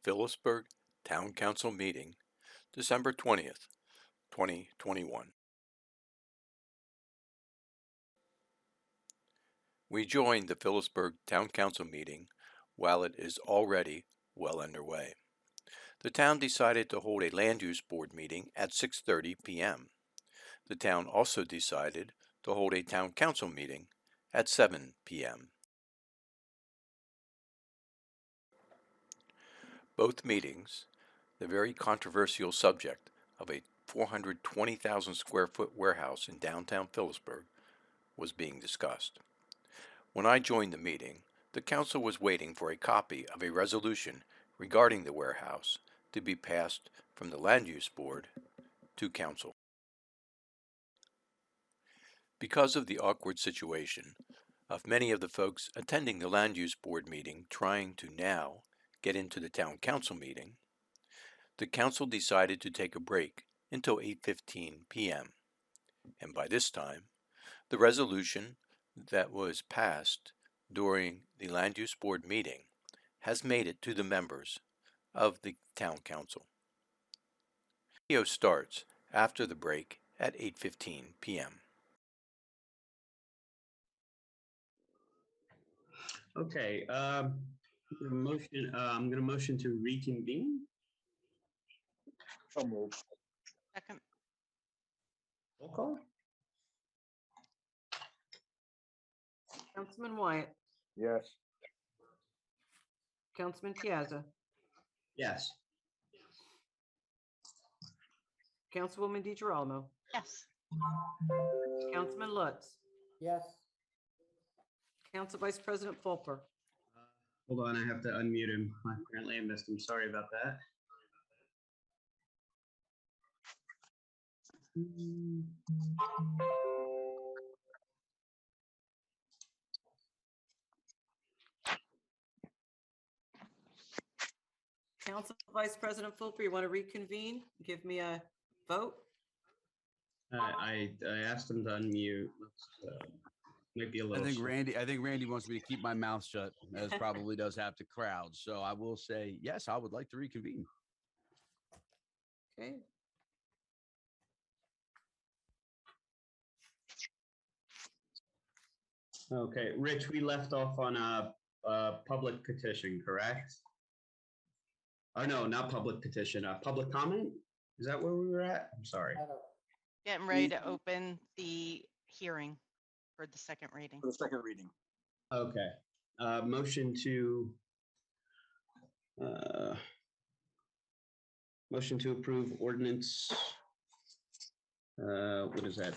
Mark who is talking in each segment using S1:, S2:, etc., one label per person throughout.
S1: Phillipsburg Town Council meeting, December 20th, 2021. We joined the Phillipsburg Town Council meeting while it is already well underway. The town decided to hold a land use board meeting at 6:30 p.m. The town also decided to hold a town council meeting at 7 p.m. Both meetings, the very controversial subject of a 420,000 square foot warehouse in downtown Phillipsburg, was being discussed. When I joined the meeting, the council was waiting for a copy of a resolution regarding the warehouse to be passed from the Land Use Board to council. Because of the awkward situation of many of the folks attending the Land Use Board meeting trying to now get into the town council meeting, the council decided to take a break until 8:15 p.m. And by this time, the resolution that was passed during the Land Use Board meeting has made it to the members of the town council. The video starts after the break at 8:15 p.m.
S2: Okay, I'm going to motion to reconvene.
S3: So moved.
S4: Second.
S2: Roll call.
S5: Councilman Wyatt,
S3: Yes.
S5: Councilman Piazza,
S2: Yes.
S5: Councilwoman DiGirolamo,
S4: Yes.
S5: Councilman Lutz,
S3: Yes.
S5: Council Vice President Fulper,
S2: Hold on, I have to unmute him. Apparently I missed him. Sorry about that.
S5: Council Vice President Fulper, you want to reconvene? Give me a vote?
S2: I asked him to unmute. Might be a
S6: I
S2: little.
S6: think Randy wants me to keep my mouth shut, as probably does half the crowd. So I will say, yes, I would like to reconvene.
S5: Okay.
S2: Okay, Rich, we left off on a public petition, correct? Oh, no, not public petition, public comment? Is that where we were at? I'm sorry.
S4: Getting ready to open the hearing for the second reading.
S3: For the second reading.
S2: Okay, motion to approve ordinance. What is that?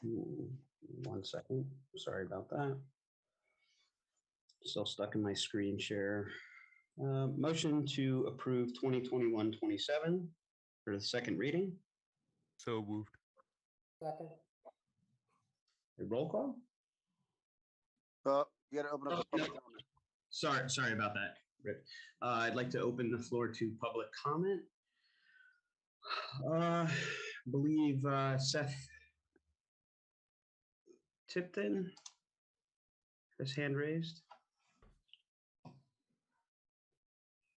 S2: 1 second. Sorry about that. Still stuck in my screen share. Motion to approve 2021-27 for the second reading.
S6: So moved.
S3: Second.
S2: A roll call.
S3: You gotta open up the public comment.
S2: Sorry about that, Rick. I'd like to open the floor to public comment. I believe Seth Tipton has hand raised.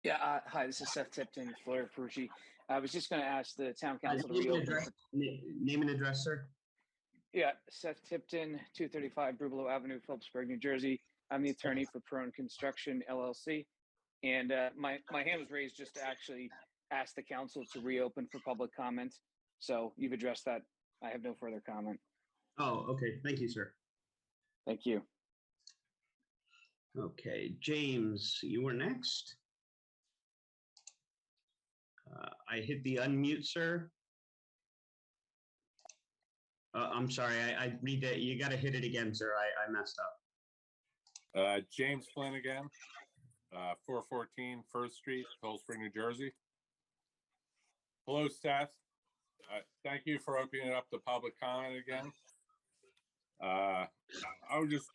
S7: Yeah, hi, this is Seth Tipton, Florida Perucci. I was just going to ask the town council to reopen.
S2: Name and address, sir.
S7: Yeah, Seth Tipton, 235 Brubelo Avenue, Phillipsburg, New Jersey. I'm the attorney for Prone Construction, LLC. And my hand was raised just to actually ask the council to reopen for public comment. So you've addressed that. I have no further comment.
S2: Oh, okay. Thank you, sir.
S7: Thank you.
S2: Okay, James, you were next. I hit the unmute, sir. I'm sorry, I read that. You got to hit it again, sir. I messed up.
S8: James Flanagan, 414 First Street, Phillipsburg, New Jersey. Hello, Seth. Thank you for opening up the public comment again. I would just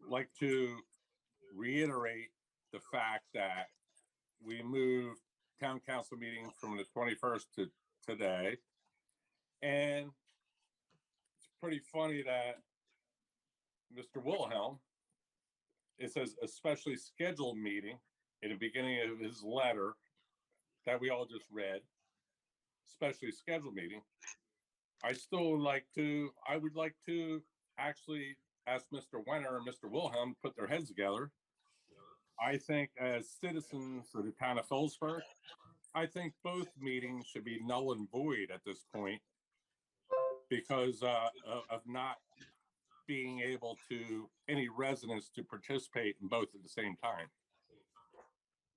S8: like to reiterate the fact that we moved town council meeting from the 21st to today. And it's pretty funny that Mr. Wilhelm, it says especially scheduled meeting, in the beginning of his letter that we all just read, especially scheduled meeting, I would like to actually ask Mr. Wenner and Mr. Wilhelm to put their heads together. I think as citizens of the town of Phillipsburg, I think both meetings should be null and void at this point because of not being able to any residents to participate in both at the same time.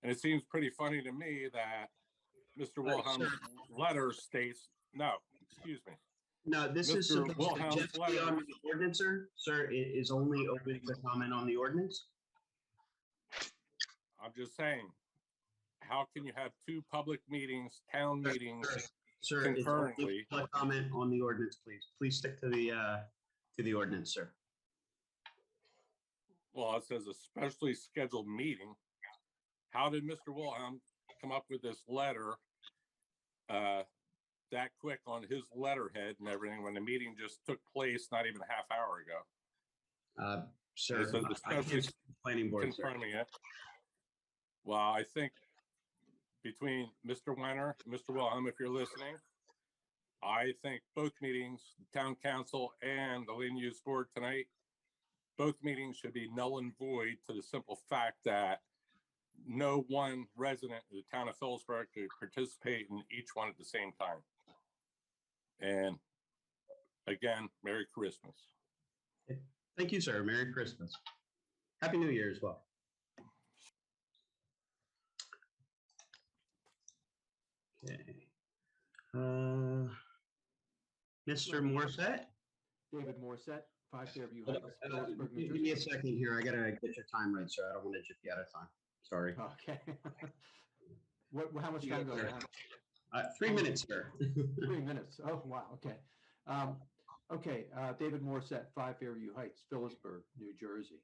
S8: And it seems pretty funny to me that Mr. Wilhelm's letter states, no, excuse me.
S2: No, this is
S8: Mr.
S2: supposed to
S8: Wilhelm's
S2: just be
S8: letter.
S2: on the ordinance, sir. Sir, it is only open to comment on the ordinance.
S8: I'm just saying, how can you have two public meetings, town meetings
S2: Sir, it's only
S8: concurrently?
S2: public comment on the ordinance, please. Please stick to the ordinance, sir.
S8: Well, it says a specially scheduled meeting. How did Mr. Wilhelm come up with this letter that quick on his letterhead and everything when the meeting just took place not even a half hour ago?
S2: Sir,
S8: It says the
S2: I can't
S8: special
S2: speak to the planning board, sir.
S8: confirming it. Well, I think between Mr. Wenner, Mr. Wilhelm, if you're listening, I think both meetings, the town council and the land use board tonight, both meetings should be null and void to the simple fact that no one resident of the town of Phillipsburg could participate in each one at the same time. And again, Merry Christmas.
S2: Thank you, sir. Merry Christmas. Happy New Year as well. Okay. Mr. Morissette?
S9: David Morissette, 5 Fairview
S2: Hold
S9: Heights,
S2: on,
S9: Phillipsburg, New
S2: Give me a
S9: Jersey.
S2: second here. I gotta get your time right, sir. I don't want to jip you out of time. Sorry.
S9: Okay. How much time do I have?
S2: 3 minutes, sir.
S9: 3 minutes. Oh, wow. Okay. Okay. David Morissette, 5 Fairview Heights, Phillipsburg, New Jersey.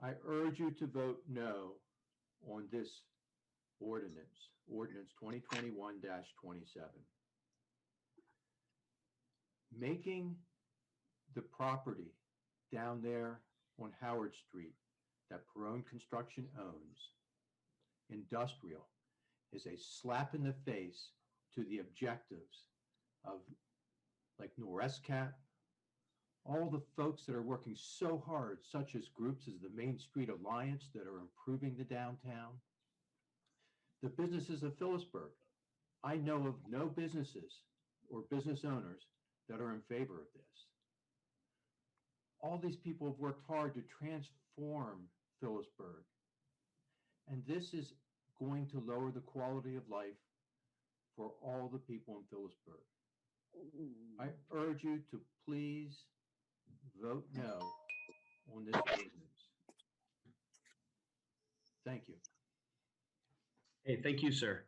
S9: I urge you to vote no on this ordinance 2021-27. Making the property down there on Howard Street that Perone Construction owns industrial is a slap in the face to the objectives of like Norescat, all the folks that are working so hard, such as groups as the Main Street Alliance that are improving the downtown, the businesses of Phillipsburg. I know of no businesses or business owners that are in favor of this. All these people have worked hard to transform Phillipsburg. And this is going to lower the quality of life for all the people in Phillipsburg. I urge you to please vote no on this ordinance. Thank you.
S2: Hey, thank you, sir.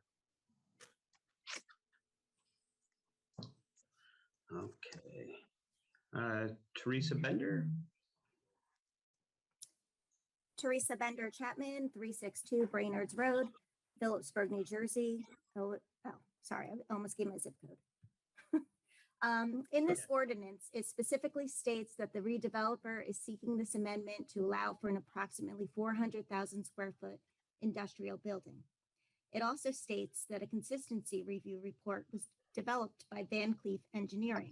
S2: Okay. Teresa Bender?
S10: Teresa Bender Chapman, 362 Brainerd's Road, Phillipsburg, New Jersey. Oh, sorry, I almost gave my zip code. In this ordinance, it specifically states that the redeveloper is seeking this amendment to allow for an approximately 400,000 square foot industrial building. It also states that a consistency review report was developed by Van Cleef Engineering.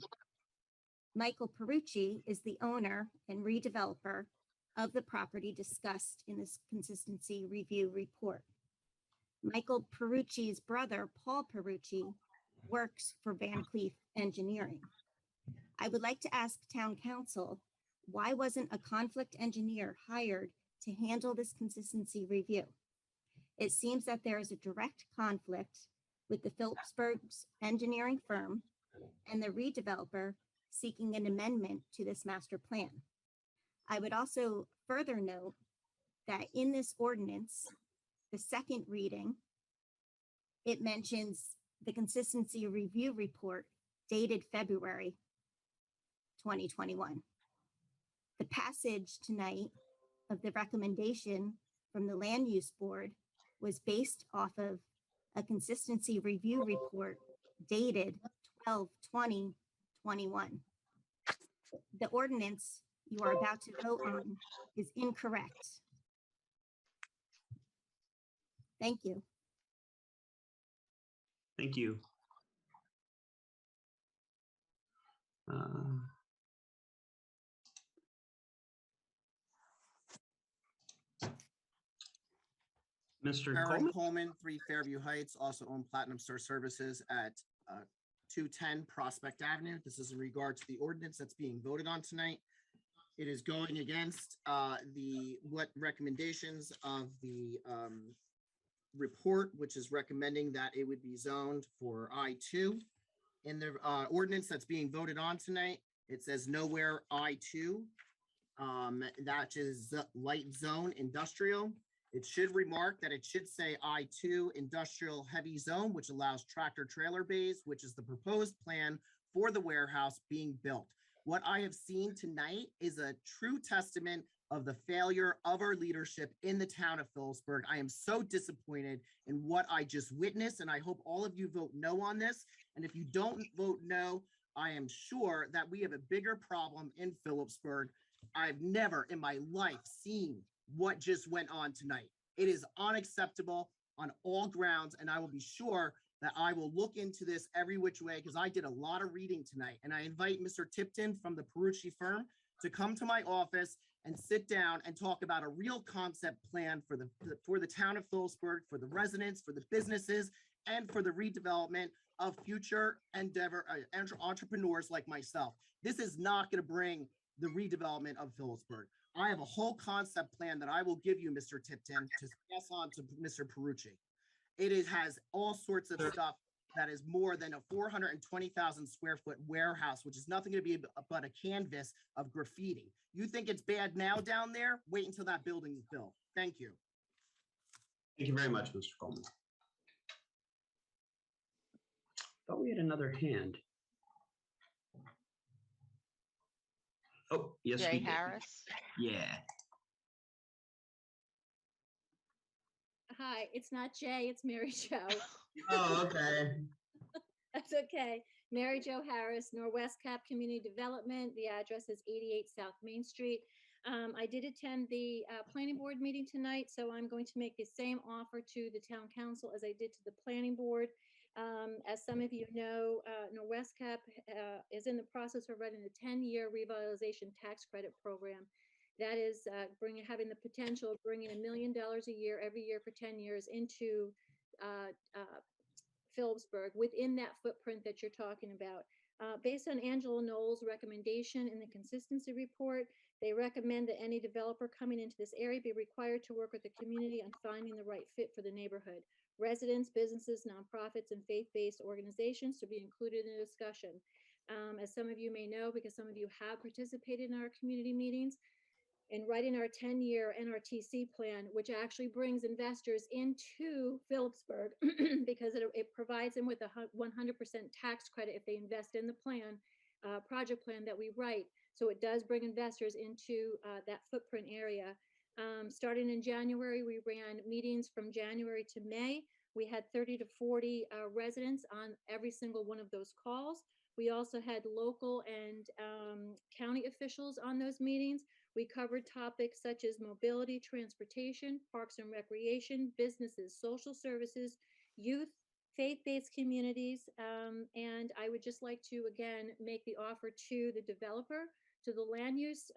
S10: Michael Perucci is the owner and redeveloper of the property discussed in this consistency review report. Michael Perucci's brother, Paul Perucci, works for Van Cleef Engineering. I would like to ask town council, why wasn't a conflict engineer hired to handle this consistency review? It seems that there is a direct conflict with the Phillipsburg's engineering firm and the redeveloper seeking an amendment to this master plan. I would also further note that in this ordinance, the second reading, it mentions the consistency review report dated February 2021. The passage tonight of the recommendation from the land use board was based off of a consistency review report dated 12/20/21. The ordinance you are about to vote on is incorrect. Thank you.
S2: Thank you. Mr.
S11: Aaron
S2: Coleman?
S11: Coleman, 3 Fairview Heights, also own Platinum Store Services at 210 Prospect Avenue. This is in regard to the ordinance that's being voted on tonight. It is going against what recommendations of the report, which is recommending that it would be zoned for I2. In the ordinance that's being voted on tonight, it says nowhere I2. That is light zone industrial. It should remark that it should say I2 industrial heavy zone, which allows tractor trailer bays, which is the proposed plan for the warehouse being built. What I have seen tonight is a true testament of the failure of our leadership in the town of Phillipsburg. I am so disappointed in what I just witnessed, and I hope all of you vote no on this. And if you don't vote no, I am sure that we have a bigger problem in Phillipsburg. I've never in my life seen what just went on tonight. It is unacceptable on all grounds, and I will be sure that I will look into this every which way because I did a lot of reading tonight. And I invite Mr. Tipton from the Perucci firm to come to my office and sit down and talk about a real concept plan for the town of Phillipsburg, for the residents, for the businesses, and for the redevelopment of future entrepreneurs like myself. This is not going to bring the redevelopment of Phillipsburg. I have a whole concept plan that I will give you, Mr. Tipton, to pass on to Mr. Perucci. It has all sorts of stuff that is more than a 420,000 square foot warehouse, which is nothing to be but a canvas of graffiti. You think it's bad now down there? Wait until that building is built. Thank you.
S2: Thank you very much, Mr. Coleman. Thought we had another hand. Oh, yes, we
S4: Jay
S2: did.
S4: Harris.
S2: Yeah.
S12: Hi, it's not Jay, it's Mary Jo.
S2: Oh, okay.
S12: That's okay. Mary Jo Harris, Norwest Cap Community Development. The address is 88 South Main Street. I did attend the planning board meeting tonight, so I'm going to make the same offer to the town council as I did to the planning board. As some of you know, Norwest Cap is in the process of running a 10-year revitalization tax credit program. That is having the potential of bringing $1 million a year, every year for 10 years into Phillipsburg within that footprint that you're talking about. Based on Angela Knoll's recommendation in the consistency report, they recommend that any developer coming into this area be required to work with the community on finding the right fit for the neighborhood. Residents, businesses, nonprofits, and faith-based organizations to be included in the discussion. As some of you may know, because some of you have participated in our community meetings, in writing our 10-year NRTC plan, which actually brings investors into Phillipsburg because it provides them with a 100% tax credit if they invest in the plan, project plan that we write. So it does bring investors into that footprint area. Starting in January, we ran meetings from January to May. We had 30 to 40 residents on every single one of those calls. We also had local and county officials on those meetings. We covered topics such as mobility, transportation, parks and recreation, businesses, social services, youth, faith-based communities. And I would just like to, again, make the offer to the developer, to the land use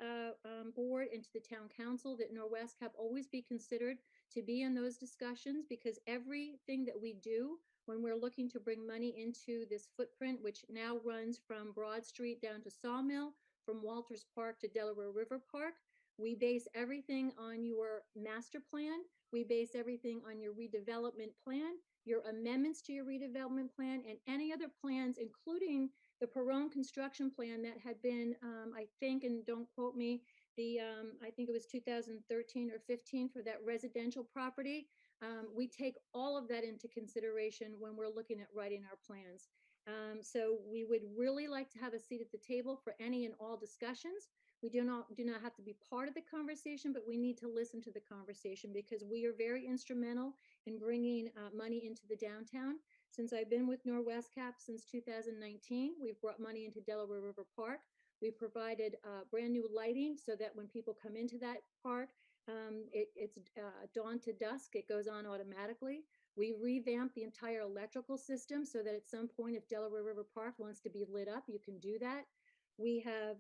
S12: board, and to the town council that Norwest Cap always be considered to be in those discussions, because everything that we do when we're looking to bring money into this footprint, which now runs from Broad Street down to Sawmill, from Walters Park to Delaware River Park, we base everything on your master plan. We base everything on your redevelopment plan, your amendments to your redevelopment plan, and any other plans, including the Perone construction plan that had been, I think, and don't quote me, I think it was 2013 or 15 for that residential property. We take all of that into consideration when we're looking at writing our plans. So we would really like to have a seat at the table for any and all discussions. We do not have to be part of the conversation, but we need to listen to the conversation because we are very instrumental in bringing money into the downtown. Since I've been with Norwest Cap since 2019, we've brought money into Delaware River Park. We provided brand new lighting so that when people come into that park, It's dawn to dusk. It goes on automatically. We revamped the entire electrical system so that at some point, if Delaware River Park wants to be lit up, you can do that. We have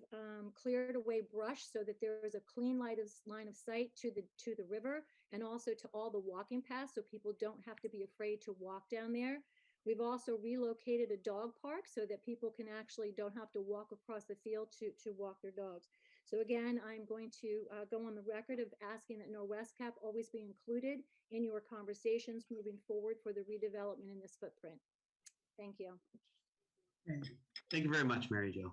S12: cleared away brush so that there is a clean line of sight to the river and also to all the walking paths, so people don't have to be afraid to walk down there. We've also relocated a dog park so that people can actually don't have to walk across the field to walk their dogs. So again, I'm going to go on the record of asking that NorWestCap always be included in your conversations moving forward for the redevelopment in this footprint. Thank you.
S2: Thank you very much, Mary Jo.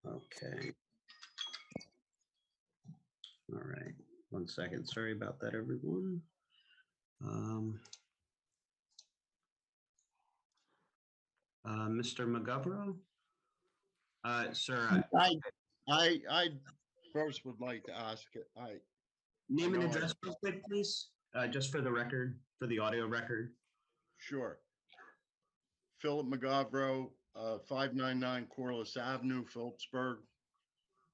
S2: Okay. All right. 1 second. Sorry about that, everyone. Mr. McGovern? Sir,
S13: I first would like to ask it.
S2: name and address real quick, please, just for the record, for the audio record.
S13: Sure. Philip McGovern, 599 Corliss Avenue, Phillipsburg.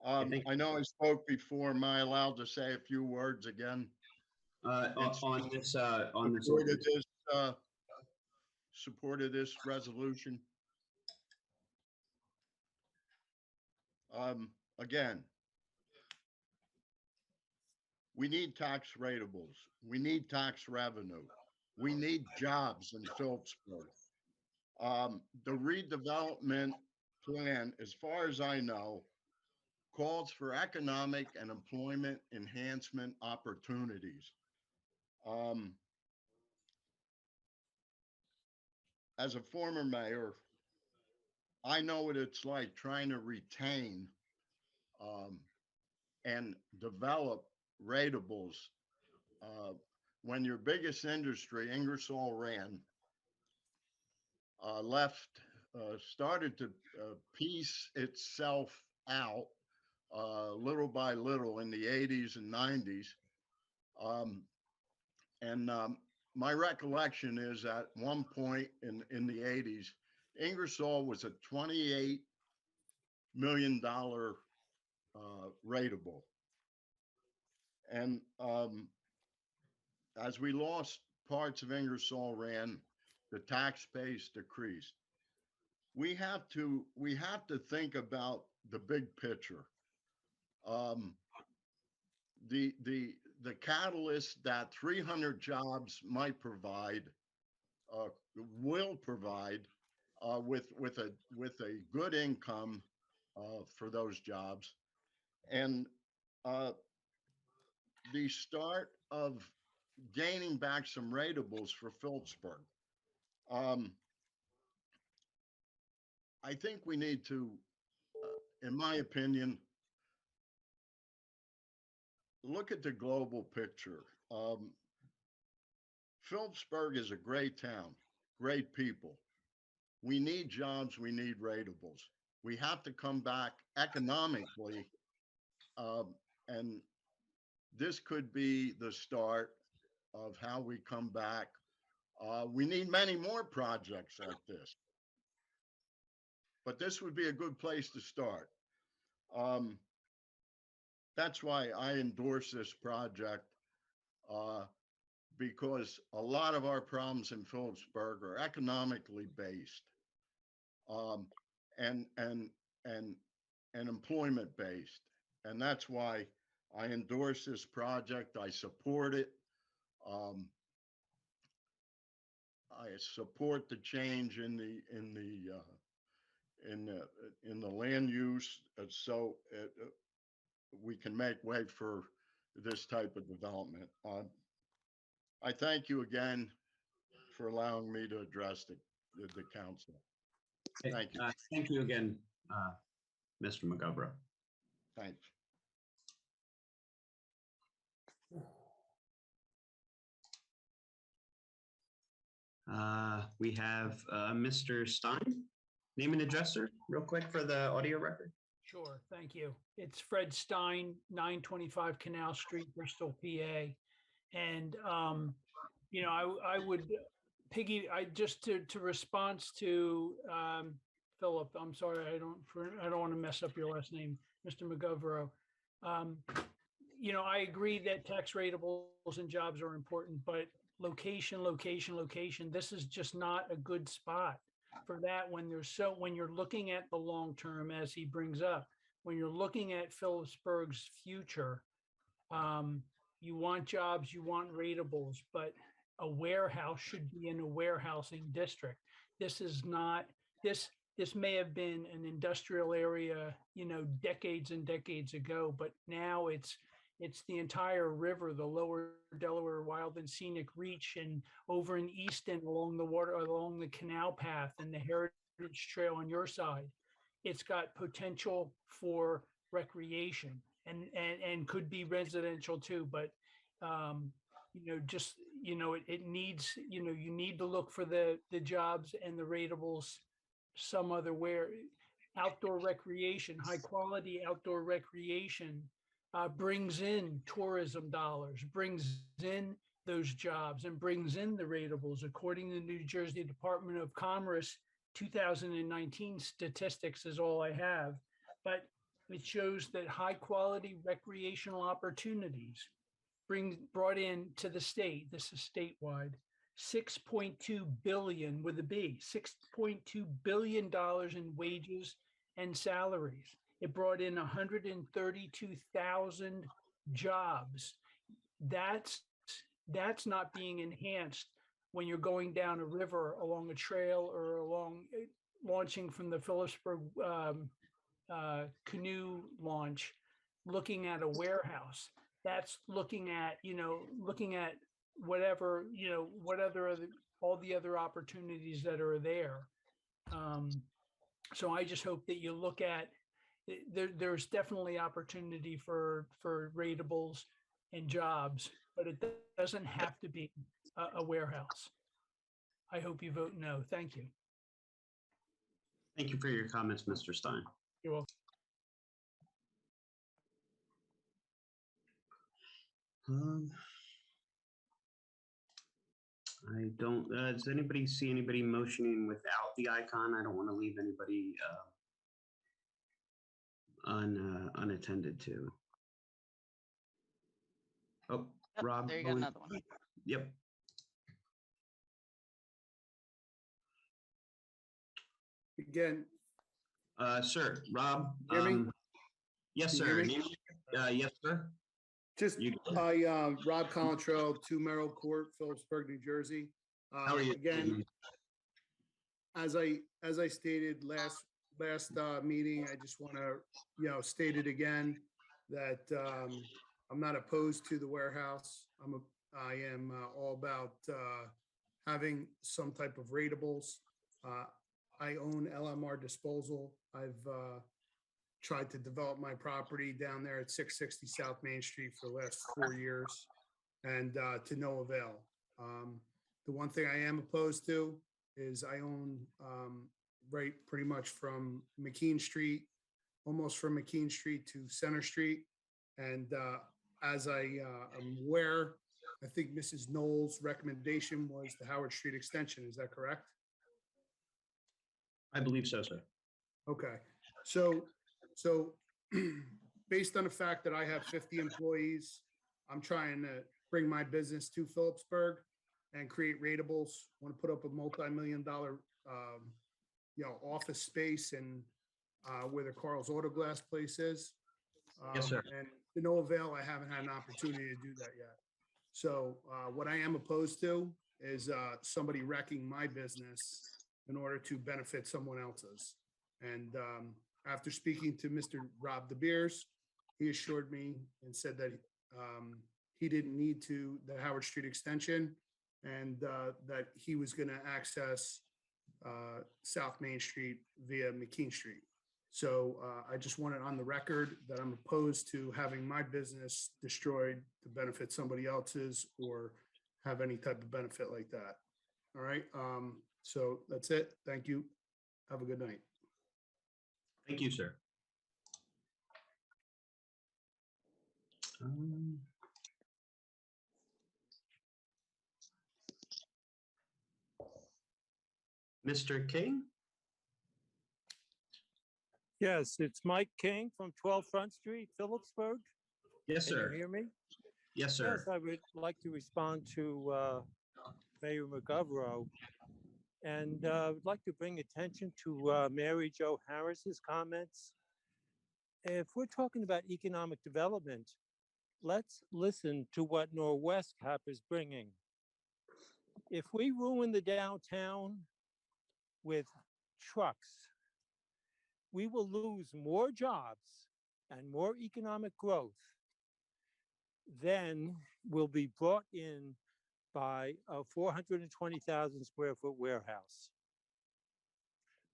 S13: I know I spoke before. Am I allowed to say a few words again?
S2: On this
S13: supported this resolution. Again, we need tax ratables. We need tax revenue. We need jobs in Phillipsburg. The redevelopment plan, as far as I know, calls for economic and employment enhancement opportunities. As a former mayor, I know what it's like trying to retain and develop ratables when your biggest industry, Ingersoll Rand, started to piece itself out little by little in the 80s and 90s. My recollection is at one point in the 80s, Ingersoll was a $28 million ratable. And as we lost parts of Ingersoll Rand, the tax base decreased. We have to think about the big picture. The catalyst that 300 jobs might provide will provide with a good income for those jobs, and the start of gaining back some ratables for Phillipsburg. I think we need to, in my opinion, look at the global picture. Phillipsburg is a great town, great people. We need jobs, we need ratables. We have to come back economically, and this could be the start of how we come back. We need many more projects like this, but this would be a good place to start. That's why I endorse this project, because a lot of our problems in Phillipsburg are economically based, and employment based, and that's why I endorse this project. I support it. I support the change in the land use, so we can make way for this type of development. I thank you again for allowing me to address the council. Thank you.
S2: Thank you again, Mr. McGovern.
S13: Thanks.
S2: We have Mr. Stein. Name and address, sir, real quick for the audio record.
S14: Sure, thank you. It's Fred Stein, 925 Canal Street, Bristol, PA. And, I would just to response to Philip, I'm sorry, I don't want to mess up your last name. Mr. McGovern. You know, I agree that tax ratables and jobs are important, but location, location, location, this is just not a good spot for that when when you're looking at the long term, as he brings up, when you're looking at Phillipsburg's future, you want jobs, you want ratables, but a warehouse should be in a warehousing district. This is not, this may have been an industrial area, you know, decades and decades ago, but now it's the entire river, the lower Delaware Wild and Scenic Reach, and over in Easton along the water, along the canal path and the Heritage Trail on your side. It's got potential for recreation and could be residential too, but you know, just, you know, it needs, you know, you need to look for the jobs and the ratables some other where. Outdoor recreation, high quality outdoor recreation brings in tourism dollars, brings in those jobs, and brings in the ratables. According to the New Jersey Department of Commerce, 2019 statistics is all I have, but it shows that high quality recreational opportunities brought in to the state. This is statewide. 6.2 billion with a B, $6.2 billion in wages and salaries. It brought in 132,000 jobs. That's not being enhanced when you're going down a river along a trail or along launching from the Phillipsburg canoe launch, looking at a warehouse. That's looking at, you know, looking at whatever, you know, all the other opportunities that are there. So I just hope that you look at, there's definitely opportunity for ratables and jobs, but it doesn't have to be a warehouse. I hope you vote no. Thank you.
S2: Thank you for your comments, Mr. Stein.
S14: You're welcome.
S2: I don't, does anybody see anybody motioning without the icon? I don't want to leave anybody unattended to. Oh,
S4: Yep,
S2: Rob.
S4: there you go, another one.
S2: Yep.
S15: Again.
S2: Sir, Rob.
S15: Hear me?
S2: Yes,
S15: Can you
S2: sir.
S15: hear me?
S2: Yes, sir.
S15: Just, Rob Colantrell, 2 Merrill Court, Phillipsburg, New Jersey.
S2: How are you?
S15: Again, as I stated last meeting, I just want to, you know, state it again that I'm not opposed to the warehouse. I am all about having some type of ratables. I own LMR Disposal. I've tried to develop my property down there at 660 South Main Street for the last 4 years, and to no avail. The one thing I am opposed to is I own right pretty much from McKean Street, almost from McKean Street to Center Street. And as I am aware, I think Mrs. Knowles' recommendation was the Howard Street extension. Is that correct?
S2: I believe so, sir.
S15: Okay. So based on the fact that I have 50 employees, I'm trying to bring my business to Phillipsburg and create ratables. I want to put up a multi-million-dollar, you know, office space and where the Carl's Auto Glass place is.
S2: Yes, sir.
S15: And to no avail, I haven't had an opportunity to do that yet. So what I am opposed to is somebody wrecking my business in order to benefit someone else's. And after speaking to Mr. Rob De Beers, he assured me and said that he didn't need the Howard Street extension, and that he was going to access South Main Street via McKean Street. So I just want it on the record that I'm opposed to having my business destroyed to benefit somebody else's or have any type of benefit like that. All right. So that's it. Thank you. Have a good night.
S2: Thank you, sir. Mr. King?
S16: Yes, it's Mike King from 12 Front Street, Phillipsburg.
S2: Yes,
S16: Can you
S2: sir.
S16: hear me?
S2: Yes, sir.
S16: Yes, I would like to respond to Mayor McGovern. And would like to bring attention to Mary Jo Harris's comments. If we're talking about economic development, let's listen to what Norwest Cap is bringing. If we ruin the downtown with trucks, we will lose more jobs and more economic growth than will be brought in by a 420,000 square foot warehouse.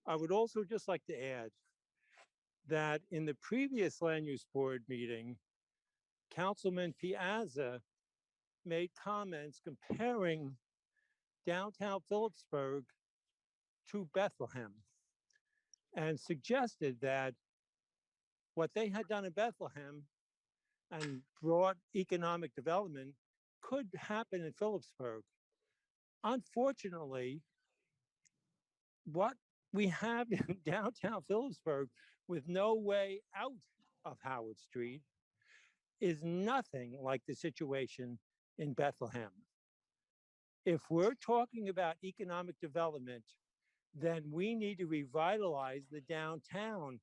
S16: I would also just like to add that in the previous land use board meeting, Councilman Piazza made comments comparing downtown Phillipsburg to Bethlehem and suggested that what they had done in Bethlehem and brought economic development could happen in Phillipsburg. Unfortunately, what we have in downtown Phillipsburg with no way out of Howard Street is nothing like the situation in Bethlehem. If we're talking about economic development, then we need to revitalize the downtown.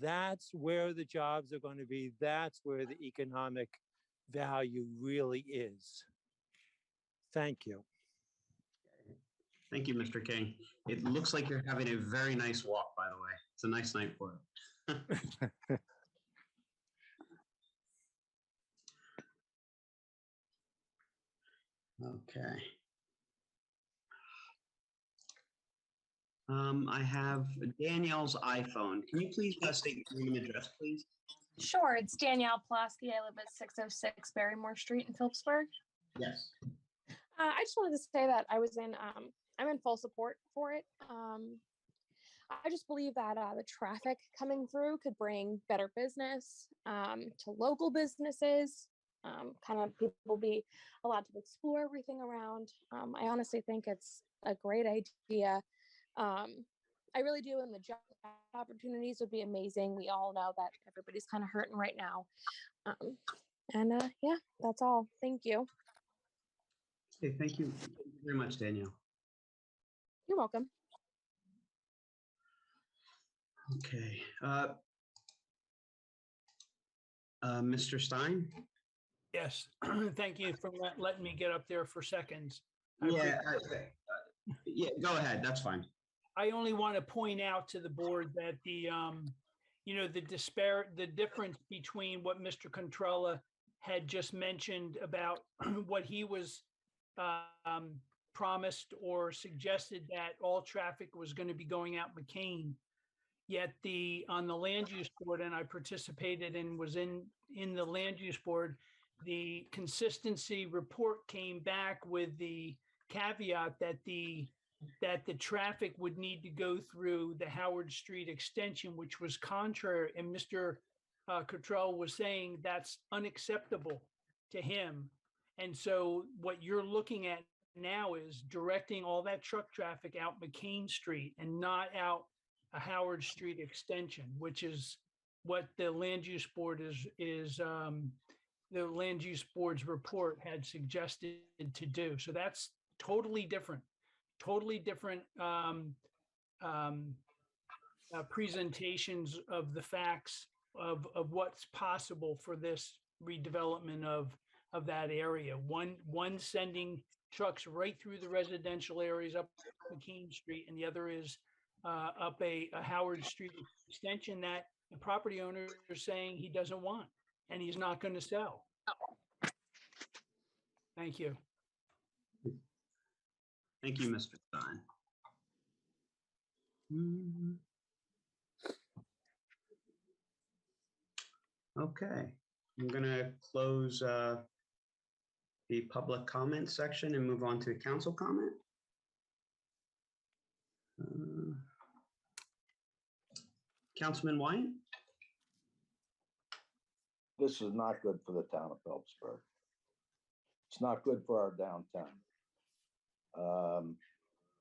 S16: That's where the jobs are going to be. That's where the economic value really is. Thank you.
S2: Thank you, Mr. King. It looks like you're having a very nice walk, by the way. It's a nice night for it. Okay. I have Danielle's iPhone. Can you please state your name and address, please?
S17: Sure, it's Danielle Pulaski. I live at 606 Barrymore Street in Phillipsburg.
S2: Yes.
S17: I just wanted to say that I'm in full support for it. I just believe that the traffic coming through could bring better business to local businesses. Kind of people will be allowed to explore everything around. I honestly think it's a great idea. I really do, and the job opportunities would be amazing. We all know that everybody's kind of hurting right now. Yeah, that's all. Thank you.
S2: Okay, thank you very much, Danielle.
S17: You're welcome.
S2: Okay. Mr. Stein?
S14: Yes, thank you for letting me get up there for seconds.
S2: Yeah, go ahead. That's fine.
S14: I only want to point out to the board that the difference between what Mr. Controlla had just mentioned about what he was promised or suggested that all traffic was going to be going out McCain. Yet on the land use board, and I participated and was in the land use board, the consistency report came back with the caveat that the traffic would need to go through the Howard Street extension, which was contrary. And Mr. Cottrell was saying that's unacceptable to him. And so what you're looking at now is directing all that truck traffic out McCain Street and not out a Howard Street extension, which is what the land use board the land use board's report had suggested to do. So that's totally different presentations of the facts of what's possible for this redevelopment of that area. One sending trucks right through the residential areas up McKean Street, and the other is up a Howard Street extension that the property owner is saying he doesn't want and he's not going to sell. Thank you.
S2: Thank you, Mr. Stein. Okay, I'm going to close the public comment section and move on to council comment. Councilman Wyatt?
S3: This is not good for the town of Phillipsburg. It's not good for our downtown.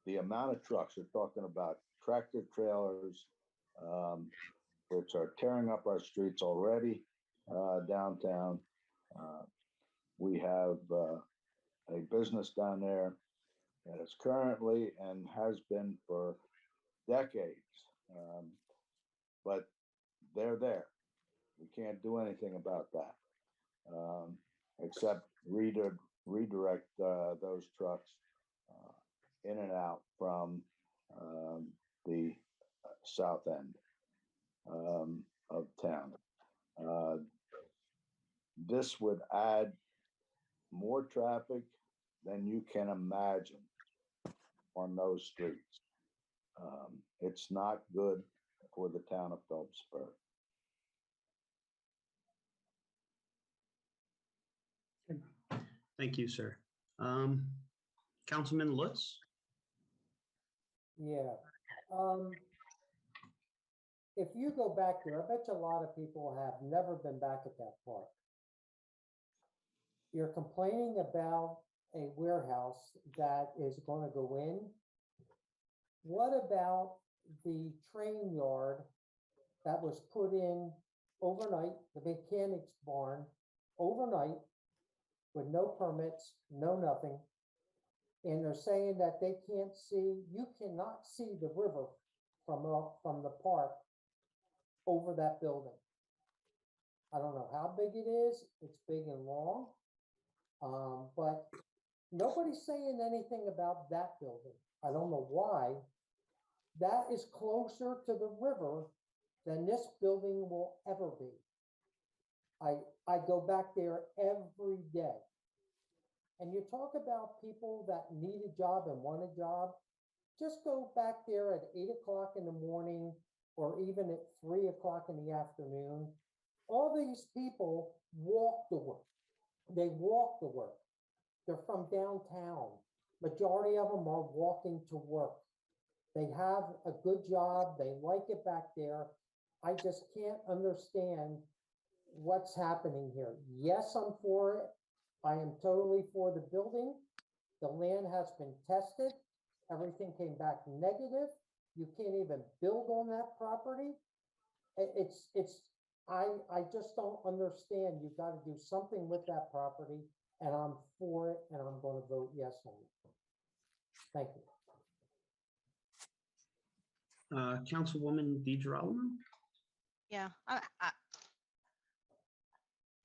S3: The amount of trucks, we're talking about tractor trailers, which are tearing up our streets already downtown. We have a business down there that is currently and has been for decades, but they're there. We can't do anything about that, except redirect those trucks in and out from the south end of town. This would add more traffic than you can imagine on those streets. It's not good for the town of Phillipsburg.
S2: Thank you, sir. Councilman Lutz?
S18: Yeah. If you go back there, I bet you a lot of people have never been back at that park. You're complaining about a warehouse that is going to go in. What about the train yard that was put in overnight, the mechanics barn, overnight, with no permits, no nothing? And they're saying that they can't see, you cannot see the river from the park over that building. I don't know how big it is. It's big and long. But nobody's saying anything about that building. I don't know why. That is closer to the river than this building will ever be. I go back there every day. And you talk about people that need a job and want a job, just go back there at 8 o'clock in the morning or even at 3 o'clock in the afternoon. All these people walk to work. They walk to work. They're from downtown. Majority of them are walking to work. They have a good job. They like it back there. I just can't understand what's happening here. Yes, I'm for it. I am totally for the building. The land has been tested. Everything came back negative. You can't even build on that property. I just don't understand. You've got to do something with that property, and I'm for it, and I'm going to vote yes on it. Thank you.
S2: Councilwoman DiGirolamo?
S4: Yeah,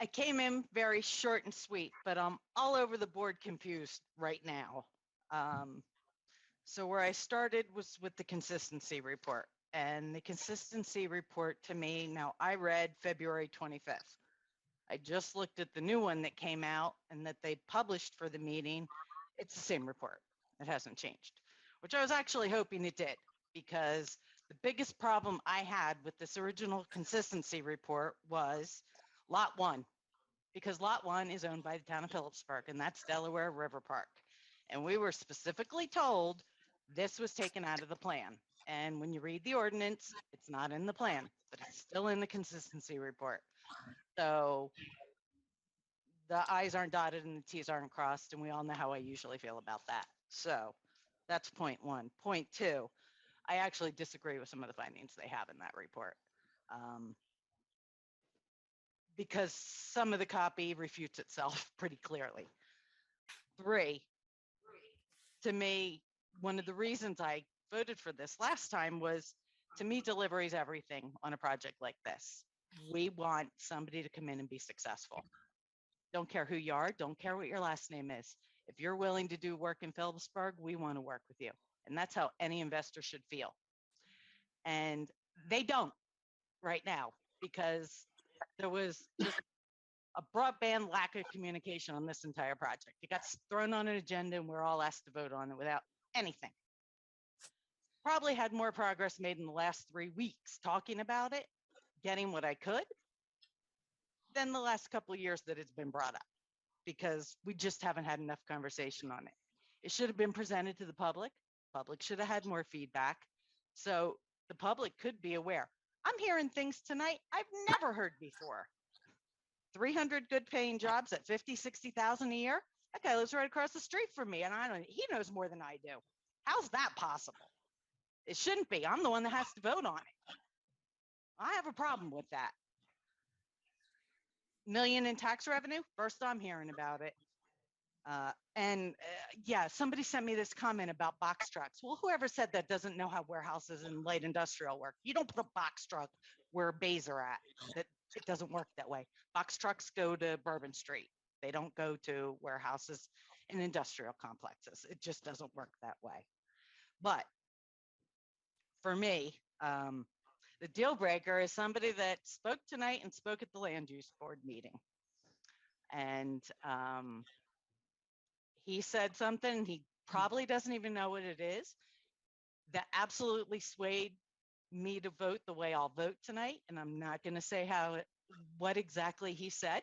S4: I came in very short and sweet, but I'm all over the board confused right now. So where I started was with the consistency report, and the consistency report to me, now I read February 25th. I just looked at the new one that came out and that they published for the meeting. It's the same report. It hasn't changed, which I was actually hoping it did, because the biggest problem I had with this original consistency report was Lot 1, because Lot 1 is owned by the town of Phillipsburg, and that's Delaware River Park. And we were specifically told this was taken out of the plan. And when you read the ordinance, it's not in the plan, but it's still in the consistency report. So the I's aren't dotted and the T's aren't crossed, and we all know how I usually feel about that. So that's point one. Point two, I actually disagree with some of the findings they have in that report, because some of the copy refutes itself pretty clearly. 3, to me, one of the reasons I voted for this last time was, to me, delivery is everything on a project like this. We want somebody to come in and be successful. Don't care who you are, don't care what your last name is. If you're willing to do work in Phillipsburg, we want to work with you. And that's how any investor should feel. And they don't right now, because there was just a broadband lack of communication on this entire project. It got thrown on an agenda and we're all asked to vote on it without anything. Probably had more progress made in the last 3 weeks talking about it, getting what I could, than the last couple of years that it's been brought up, because we just haven't had enough conversation on it. It should have been presented to the public. Public should have had more feedback, so the public could be aware. I'm hearing things tonight I've never heard before. 300 good paying jobs at 50, 60,000 a year. That guy lives right across the street from me, and he knows more than I do. How's that possible? It shouldn't be. I'm the one that has to vote on it. I have a problem with that. Million in tax revenue? First I'm hearing about it. Yeah, somebody sent me this comment about box trucks. Well, whoever said that doesn't know how warehouses and light industrial work. You don't put a box truck where bays are at. That it doesn't work that way. Box trucks go to Bourbon Street. They don't go to warehouses and industrial complexes. It just doesn't work that way. But for me, the deal breaker is somebody that spoke tonight and spoke at the land use board meeting. And he said something, he probably doesn't even know what it is, that absolutely swayed me to vote the way I'll vote tonight. And I'm not going to say what exactly he said.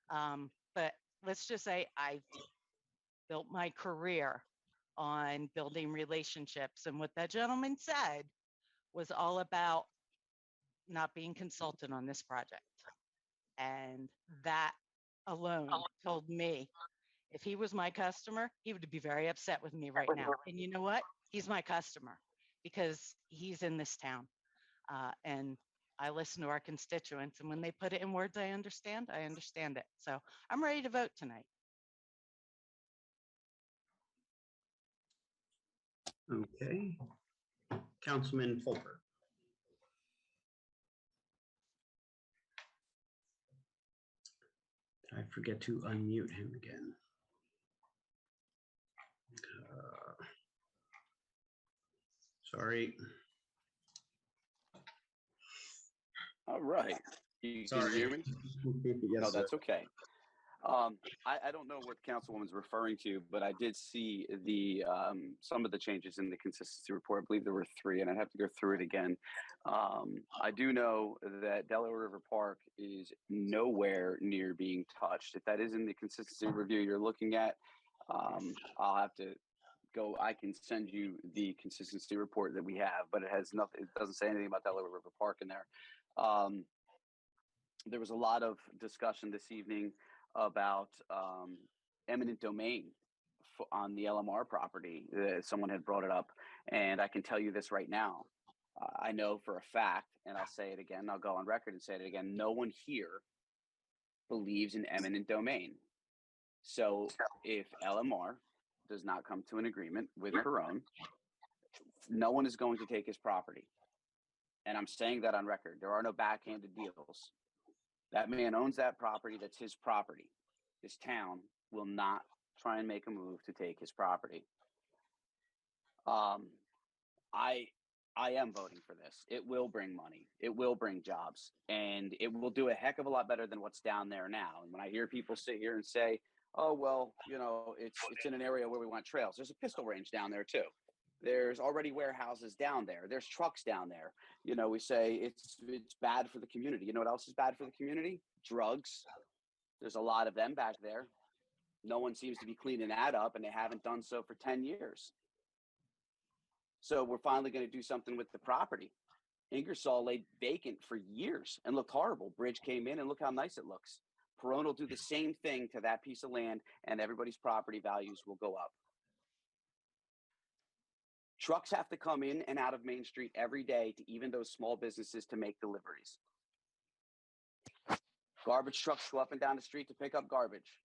S4: But let's just say I built my career on building relationships. And what that gentleman said was all about not being consulted on this project. And that alone told me if he was my customer, he would be very upset with me right now. And you know what? He's my customer because he's in this town. And I listen to our constituents. And when they put it in words I understand it. So I'm ready to vote tonight.
S2: Okay. Councilman Fulper. Did I forget to unmute him again? Sorry.
S19: All right. You can
S2: Sorry.
S19: hear me?
S2: Yes,
S19: No,
S2: sir.
S19: that's okay. I don't know what the councilwoman's referring to, but I did see the some of the changes in the consistency report. I believe there were 3, and I'd have to go through it again. I do know that Delaware River Park is nowhere near being touched. If that is in the consistency review you're looking at, I'll have to go. I can send you the consistency report that we have, but it has nothing. It doesn't say anything about Delaware River Park in there. There was a lot of discussion this evening about eminent domain on the LMR property. Someone had brought it up, and I can tell you this right now. I know for a fact, and I'll say it again, I'll go on record and say it again, no one here believes in eminent domain. So if LMR does not come to an agreement with Perone, no one is going to take his property. And I'm saying that on record. There are no backhanded deals. That man owns that property. That's his property. This town will not try and make a move to take his property. I am voting for this. It will bring money. It will bring jobs, and it will do a heck of a lot better than what's down there now. And when I hear people sit here and say, "Oh, well, you know, it's in an area where we want trails," there's a pistol range down there too. There's already warehouses down there. There's trucks down there. You know, we say it's bad for the community. You know what else is bad for the community? Drugs. There's a lot of them back there. No one seems to be cleaning that up, and they haven't done so for 10 years. So we're finally going to do something with the property. Ingersoll lay vacant for years and looked horrible. Bridge came in, and look how nice it looks. Perone will do the same thing to that piece of land, and everybody's property values will go up. Trucks have to come in and out of Main Street every day to even those small businesses to make deliveries. Garbage trucks go up and down the street to pick up garbage.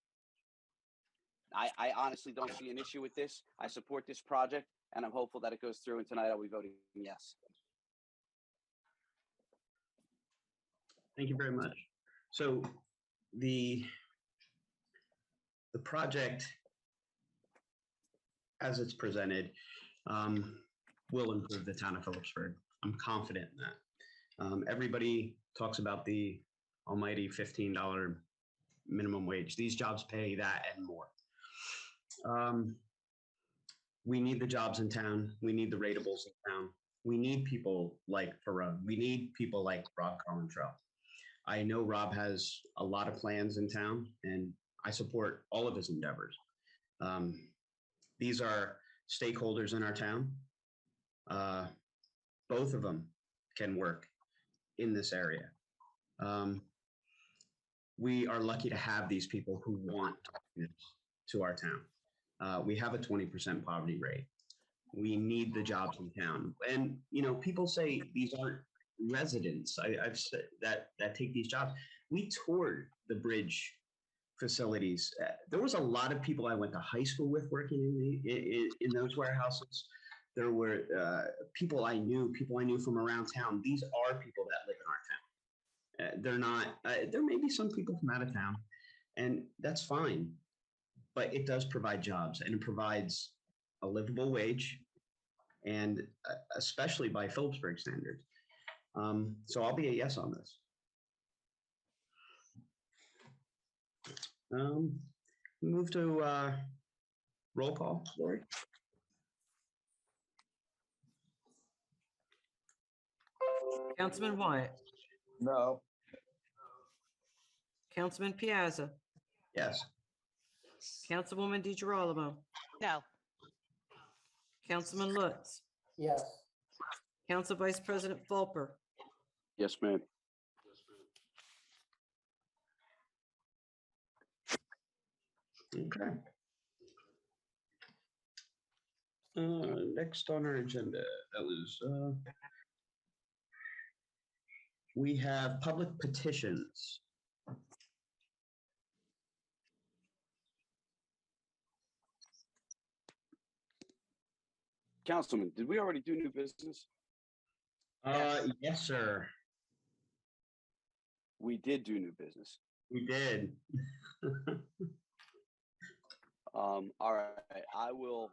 S19: I honestly don't see an issue with this. I support this project, and I'm hopeful that it goes through, and tonight I'll be voting yes.
S2: Thank you very much. So the project, as it's presented, will improve the town of Phillipsburg. I'm confident in that. Everybody talks about the almighty $15 minimum wage. These jobs pay that and more. We need the jobs in town. We need the ratables in town. We need people like Perone. We need people like Rob Collentrell. I know Rob has a lot of plans in town, and I support all of his endeavors. These are stakeholders in our town. Both of them can work in this area. We are lucky to have these people who want to our town. We have a 20% poverty rate. We need the jobs in town. And, you know, people say these aren't residents I've said that take these jobs. We toured the bridge facilities. There was a lot of people I went to high school with working in those warehouses. There were people I knew from around town. These are people that live in our town. They're not. There may be some people from out of town, and that's fine. But it does provide jobs, and it provides a livable wage, and especially by Phillipsburg standards. So I'll be a yes on this. Move to roll call, Lori.
S5: Councilman Wyatt,
S3: No.
S5: Councilman Piazza,
S2: Yes.
S5: Councilwoman DeGirolamo,
S4: No.
S5: Councilman Lutz,
S18: Yes.
S5: Council Vice President Fulper,
S19: Yes, ma'am.
S2: Okay. Next on our agenda, that was we have public petitions.
S19: Councilman, did we already do new business?
S2: Yes, sir.
S19: We did do new business.
S2: We did.
S19: All right. I will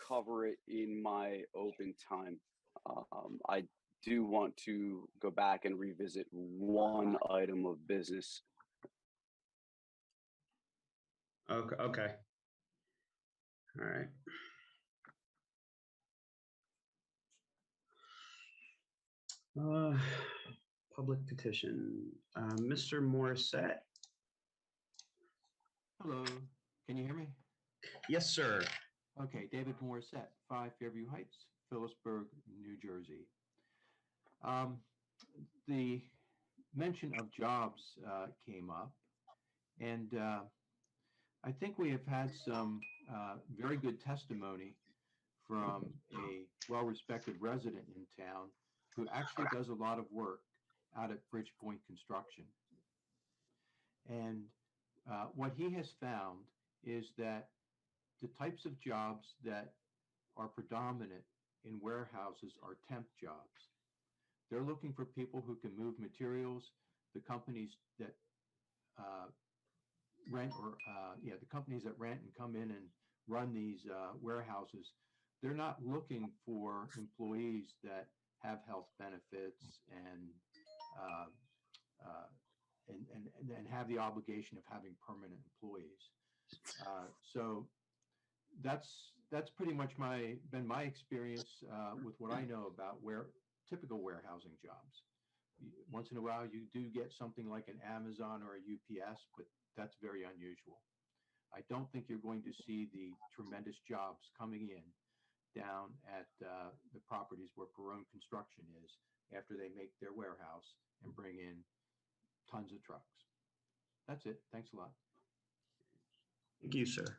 S19: cover it in my open time. I do want to go back and revisit one item of business.
S2: Okay. Okay. All right. Public petition. Mr. Morissette.
S9: Hello, can you hear me?
S2: Yes, sir.
S9: Okay, David Morissette, 5 Fairview Heights, Phillipsburg, New Jersey. The mention of jobs came up, and I think we have had some very good testimony from a well-respected resident in town who actually does a lot of work out at Bridgepoint Construction. And what he has found is that the types of jobs that are predominant in warehouses are temp jobs. They're looking for people who can move materials. The companies that rent and come in and run these warehouses, they're not looking for employees that have health benefits and have the obligation of having permanent employees. So that's pretty much been my experience with what I know about typical warehousing jobs. Once in a while, you do get something like an Amazon or a UPS, but that's very unusual. I don't think you're going to see the tremendous jobs coming in down at the properties where Perone Construction is after they make their warehouse and bring in tons of trucks. That's it. Thanks a lot.
S2: Thank you, sir.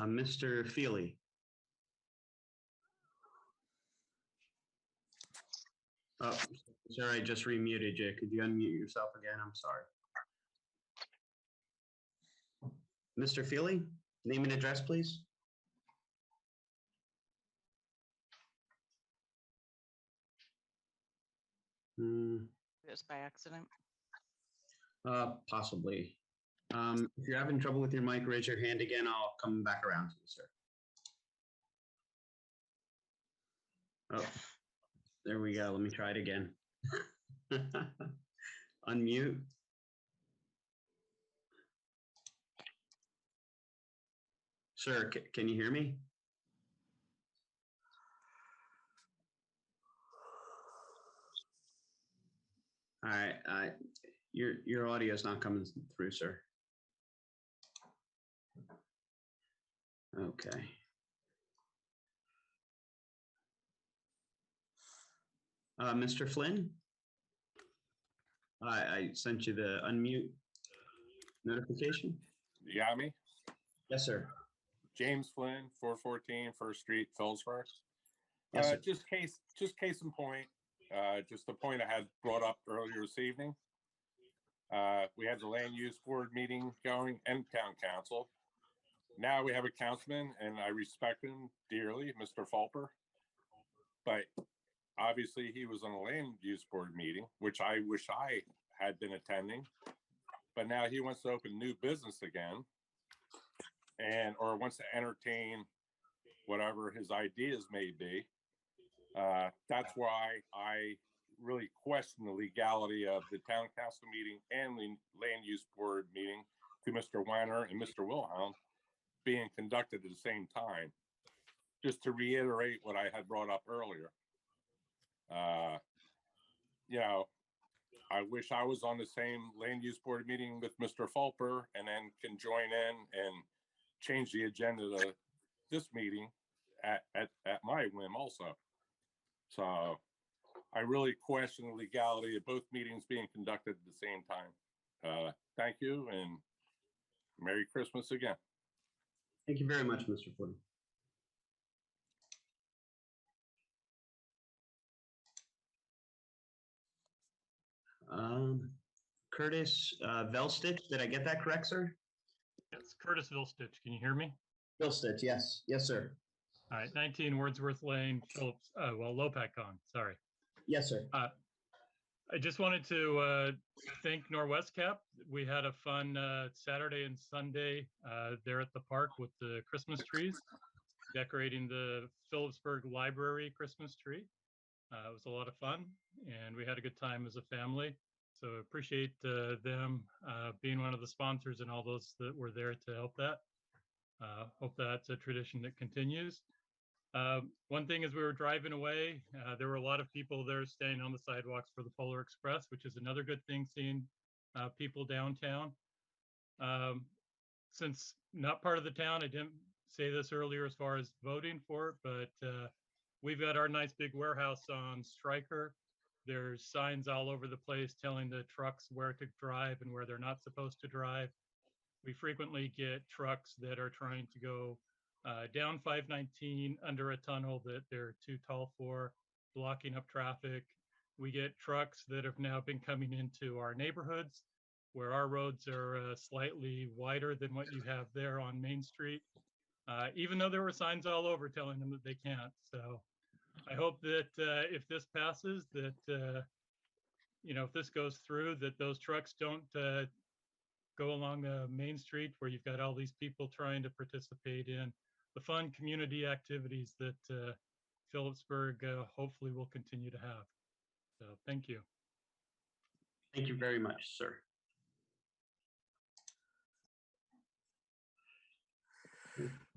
S2: Mr. Feely. Oh, sir, I just remuted you. Could you unmute yourself again? I'm sorry. Mr. Feely, name and address, please.
S4: Just by accident.
S2: Possibly. If you're having trouble with your mic, raise your hand again. I'll come back around to you, sir. Oh, there we go. Let me try it again. Unmute. Sir, can you hear me? All right. Your audio is not coming through, sir. Okay. Mr. Flynn, I sent you the unmute notification.
S8: You got me?
S2: Yes, sir.
S8: James Flynn, 414 First Street, Phillipsburg.
S2: Yes, sir.
S8: Just case in point, just the point I had brought up earlier this evening. We had the land use board meeting going and town council. Now we have a councilman, and I respect him dearly, Mr. Fulper. But obviously he was on a land use board meeting, which I wish I had been attending. But now he wants to open new business again, or wants to entertain whatever his ideas may be. That's why I really question the legality of the town council meeting and the land use board meeting to Mr. Weiner and Mr. Wilhelm being conducted at the same time. Just to reiterate what I had brought up earlier. I wish I was on the same land use board meeting with Mr. Fulper and then can join in and change the agenda to this meeting at my whim also. So I really question the legality of both meetings being conducted at the same time. Thank you and Merry Christmas again.
S2: Thank you very much, Mr. Flynn. Curtis Velstich, did I get that correct, sir?
S20: Yes, Curtis Vilstitch. Can you hear me?
S2: Vilstich, yes. Yes, sir.
S20: All right, 19 Wordsworth Lane, Phillips, Lopatcon, sorry.
S2: Yes, sir.
S20: I just wanted to thank Norwest Cap. We had a fun Saturday and Sunday there at the park with the Christmas trees, decorating the Phillipsburg Library Christmas tree. It was a lot of fun, and we had a good time as a family. So appreciate them being one of the sponsors and all those that were there to help that. Hope that's a tradition that continues. One thing as we were driving away, there were a lot of people there staying on the sidewalks for the Polar Express, which is another good thing, seeing people downtown. Since not part of the town, I didn't say this earlier as far as voting for it, but we've got our nice big warehouse on Stryker. There's signs all over the place telling the trucks where to drive and where they're not supposed to drive. We frequently get trucks that are trying to go down 519 under a tunnel that they're too tall for, blocking up traffic. We get trucks that have now been coming into our neighborhoods where our roads are slightly wider than what you have there on Main Street, even though there were signs all over telling them that they can't. So I hope that if this passes, that, if this goes through, that those trucks don't go along Main Street where you've got all these people trying to participate in the fun community activities that Phillipsburg hopefully will continue to have. So thank you.
S2: Thank you very much, sir.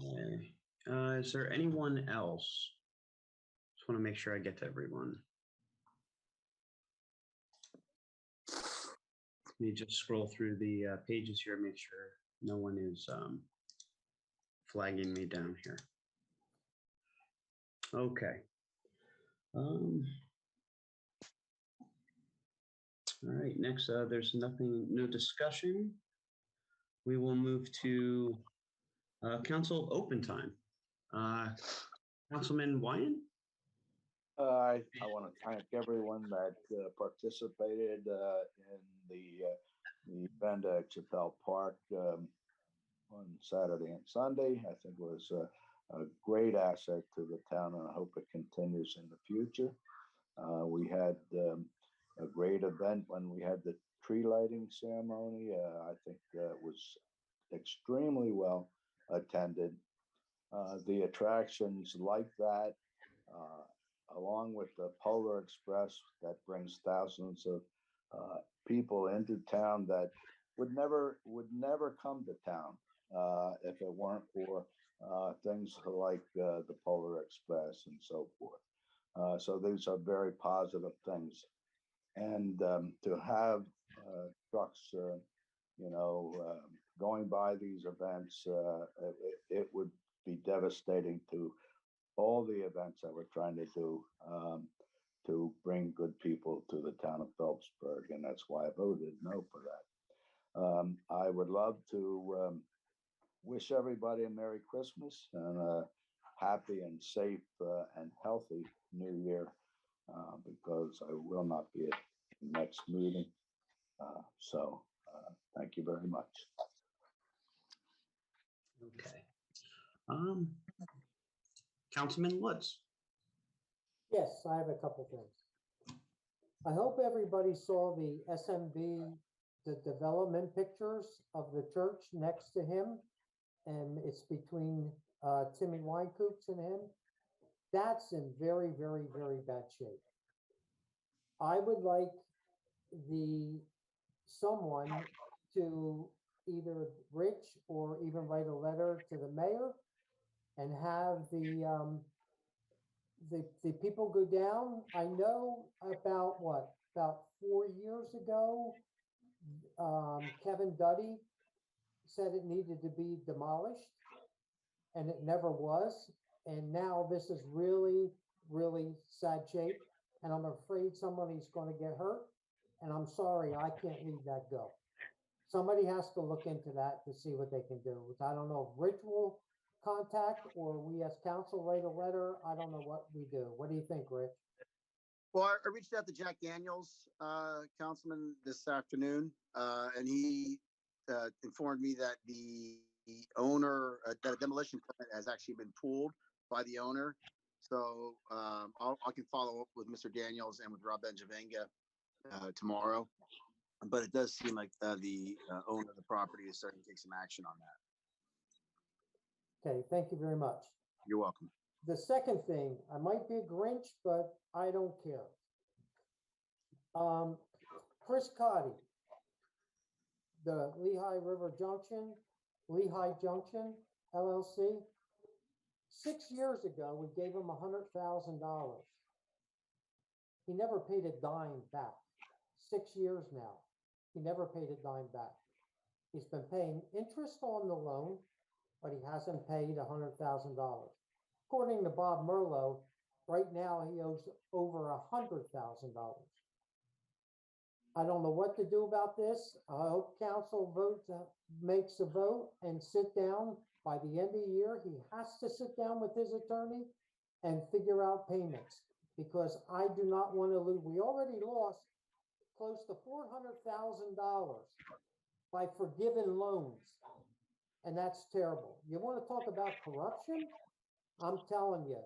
S2: Okay. Is there anyone else? Just want to make sure I get to everyone. Let me just scroll through the pages here, make sure no one is flagging me down here. Okay. All right, next, there's no discussion. We will move to council open time. Councilman Wyan?
S3: I want to thank everyone that participated in the event at Chappelle Park on Saturday and Sunday. I think it was a great asset to the town, and I hope it continues in the future. We had a great event when we had the tree lighting ceremony. I think it was extremely well attended. The attractions like that, along with the Polar Express that brings thousands of people into town that would never come to town if it weren't for things like the Polar Express and so forth. So these are very positive things. And to have trucks, going by these events, it would be devastating to all the events that we're trying to do to bring good people to the town of Phillipsburg, and that's why I voted no for that. I would love to wish everybody a Merry Christmas and a happy and safe and healthy New Year, because I will not be at the next meeting. So thank you very much.
S2: Okay. Councilman Woods.
S18: Yes, I have a couple things. I hope everybody saw the SMB, the development pictures of the church next to him. And it's between Timmy Winecoops and him. That's in very, very, very bad shape. I would like someone to either Rich or even write a letter to the mayor and have the people go down. I know about 4 years ago, Kevin Duddy said it needed to be demolished, and it never was. And now this is really, really sad shape, and I'm afraid somebody's going to get hurt. And I'm sorry, I can't leave that go. Somebody has to look into that to see what they can do. I don't know if Rich will contact or we as council write a letter. I don't know what we do. What do you think, Rich?
S21: Well, I reached out to Jack Daniels, councilman, this afternoon, and he informed me that the owner, that a demolition permit has actually been pulled by the owner. So I can follow up with Mr. Daniels and with Rob Benjavenga tomorrow. But it does seem like the owner of the property is starting to take some action on that.
S18: Okay, thank you very much.
S21: You're welcome.
S18: The second thing, I might be a Grinch, but I don't care. Chris Cotty, the Lehigh River Junction, Lehigh Junction LLC. 6 years ago, we gave him $100,000. He never paid a dime back. 6 years now, he never paid a dime back. He's been paying interest on the loan, but he hasn't paid $100,000. According to Bob Merlo, right now he owes over $100,000. I don't know what to do about this. I hope council makes a vote and sit down by the end of the year. He has to sit down with his attorney and figure out payments, because I do not want to lose. We already lost close to $400,000 by forgiven loans. And that's terrible. You want to talk about corruption? I'm telling you,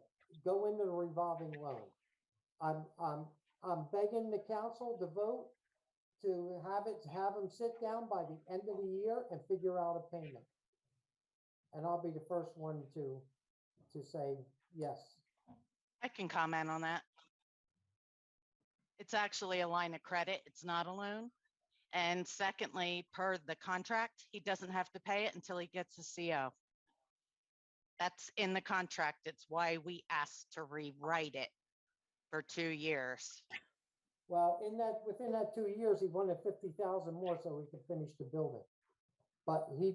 S18: go into the revolving loan. I'm begging the council to vote to have them sit down by the end of the year and figure out a payment. And I'll be the first one to say yes.
S4: I can comment on that. It's actually a line of credit. It's not a loan. And secondly, per the contract, he doesn't have to pay it until he gets a CO. That's in the contract. It's why we asked to rewrite it for 2 years.
S18: Well, within that 2 years, he wanted 50,000 more so he could finish the building. But he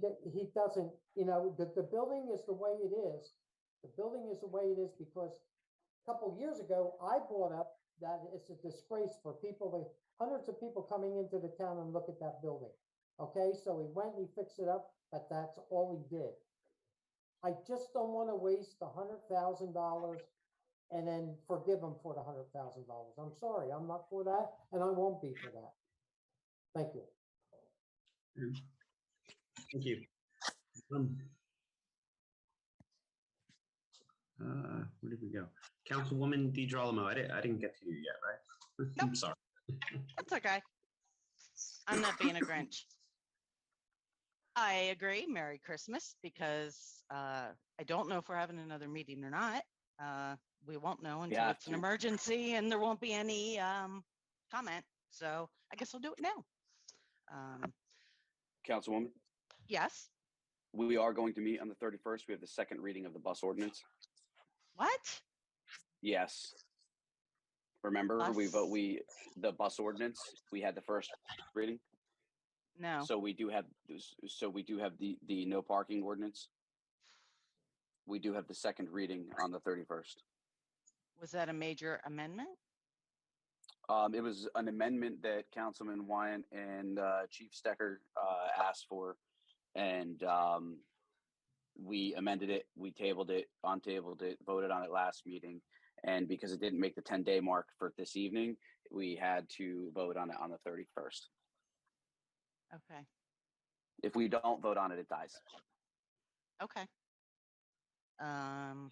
S18: doesn't, the building is the way it is. The building is the way it is because a couple of years ago, I brought up that it's a disgrace for hundreds of people coming into the town and look at that building. Okay, so he went and he fixed it up, but that's all he did. I just don't want to waste $100,000 and then forgive him for the $100,000. I'm sorry, I'm not for that, and I won't be for that. Thank you.
S2: Thank you. Where did we go? Councilwoman DiGirolamo, I didn't get to you yet, right?
S4: Nope.
S2: I'm sorry.
S4: That's okay. I'm not being a Grinch. I agree. Merry Christmas, because I don't know if we're having another meeting or not. We won't know until it's an emergency and there won't be any comment. So I guess I'll do it now.
S19: Councilwoman,
S4: Yes.
S19: we are going to meet on the 31st. We have the second reading of the bus ordinance.
S4: What?
S19: Yes. Remember, the bus ordinance, we had the first reading.
S4: No.
S19: So we do have the no parking ordinance. We do have the second reading on the 31st.
S4: Was that a major amendment?
S19: It was an amendment that Councilman Wyant and Chief Stecker asked for, and We amended it, we tabled it, untabled it, voted on it last meeting. And because it didn't make the 10-day mark for this evening, we had to vote on it on the 31st.
S4: Okay.
S19: If we don't vote on it, it dies.
S4: Okay. Oh,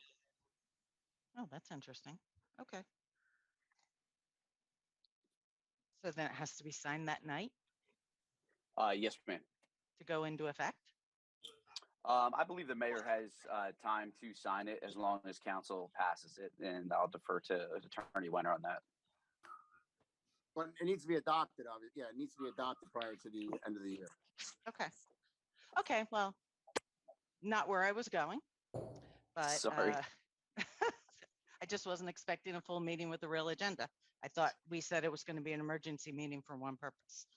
S4: that's interesting. Okay. So then it has to be signed that night
S19: Yes, ma'am.
S4: to go into effect?
S19: I believe the mayor has time to sign it as long as council passes it, and I'll defer to Attorney Wenner on that.
S21: But it needs to be adopted, obviously. Yeah, it needs to be adopted prior to the end of the year.
S4: Okay. Okay, well, not where I was going, but
S19: Sorry.
S4: I just wasn't expecting a full meeting with a real agenda. I thought we said it was going to be an emergency meeting for one purpose.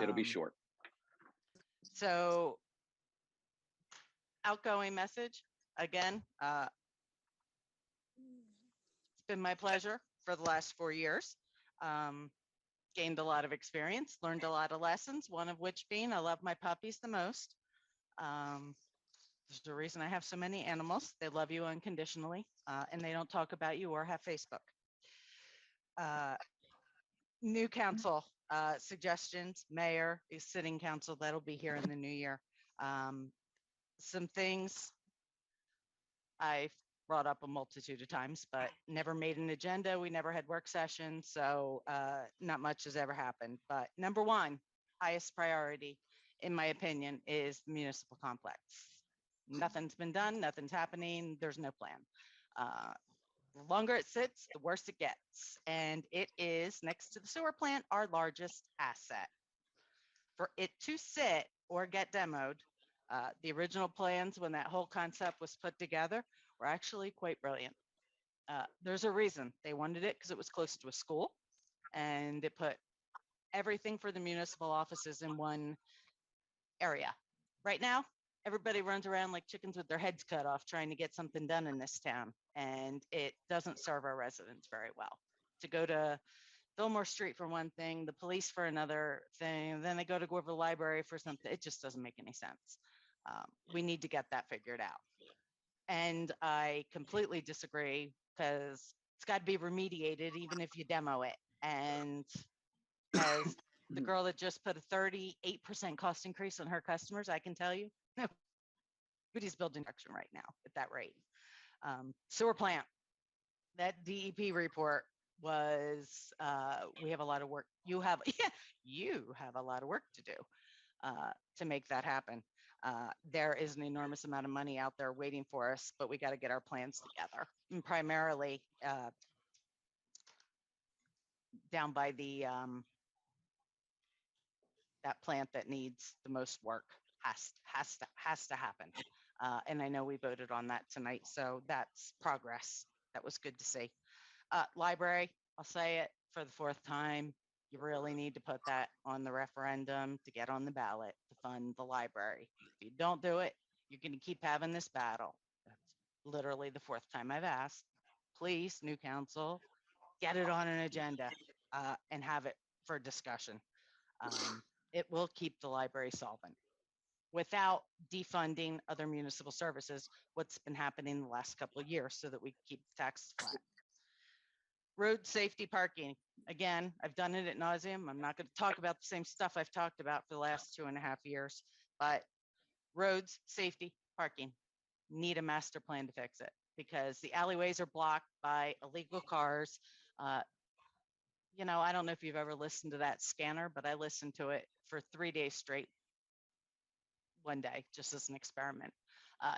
S19: It'll be short.
S4: So, outgoing message, again, it's been my pleasure for the last 4 years. Gained a lot of experience, learned a lot of lessons, one of which being I love my puppies the most. There's a reason I have so many animals. They love you unconditionally, and they don't talk about you or have Facebook. New council suggestions, mayor, is sitting council, that'll be here in the new year. Some things I've brought up a multitude of times, but never made an agenda. We never had work sessions, so not much has ever happened. But number one, highest priority, in my opinion, is the municipal complex. Nothing's been done, nothing's happening, there's no plan. The longer it sits, the worse it gets. And it is, next to the sewer plant, our largest asset. For it to sit or get demoed, the original plans when that whole concept was put together were actually quite brilliant. There's a reason they wanted it, because it was close to a school and it put everything for the municipal offices in one area. Right now, everybody runs around like chickens with their heads cut off trying to get something done in this town, and it doesn't serve our residents very well. To go to Fillmore Street for one thing, the police for another thing, and then they go to the library for something, it just doesn't make any sense. We need to get that figured out. And I completely disagree, because it's got to be remediated even if you demo it. And as the girl that just put a 38% cost increase on her customers, I can tell you, nobody's building action right now at that rate. Sewer plant, that DEP report was, we have a lot of work. You have a lot of work to do to make that happen. There is an enormous amount of money out there waiting for us, but we got to get our plans together. And primarily down by the that plant that needs the most work has to happen. And I know we voted on that tonight, so that's progress. That was good to see. Library, I'll say it for the 4th time. You really need to put that on the referendum to get on the ballot to fund the library. If you don't do it, you're going to keep having this battle. That's literally the 4th time I've asked. Please, new council, get it on an agenda and have it for discussion. It will keep the library solvent without defunding other municipal services, what's been happening the last couple of years, so that we keep the taxes flat. Road safety parking. Again, I've done it at nauseum. I'm not going to talk about the same stuff I've talked about for the last 2.5 years, but roads, safety, parking, need a master plan to fix it, because the alleyways are blocked by illegal cars. You know, I don't know if you've ever listened to that scanner, but I listened to it for 3 days straight one day, just as an experiment.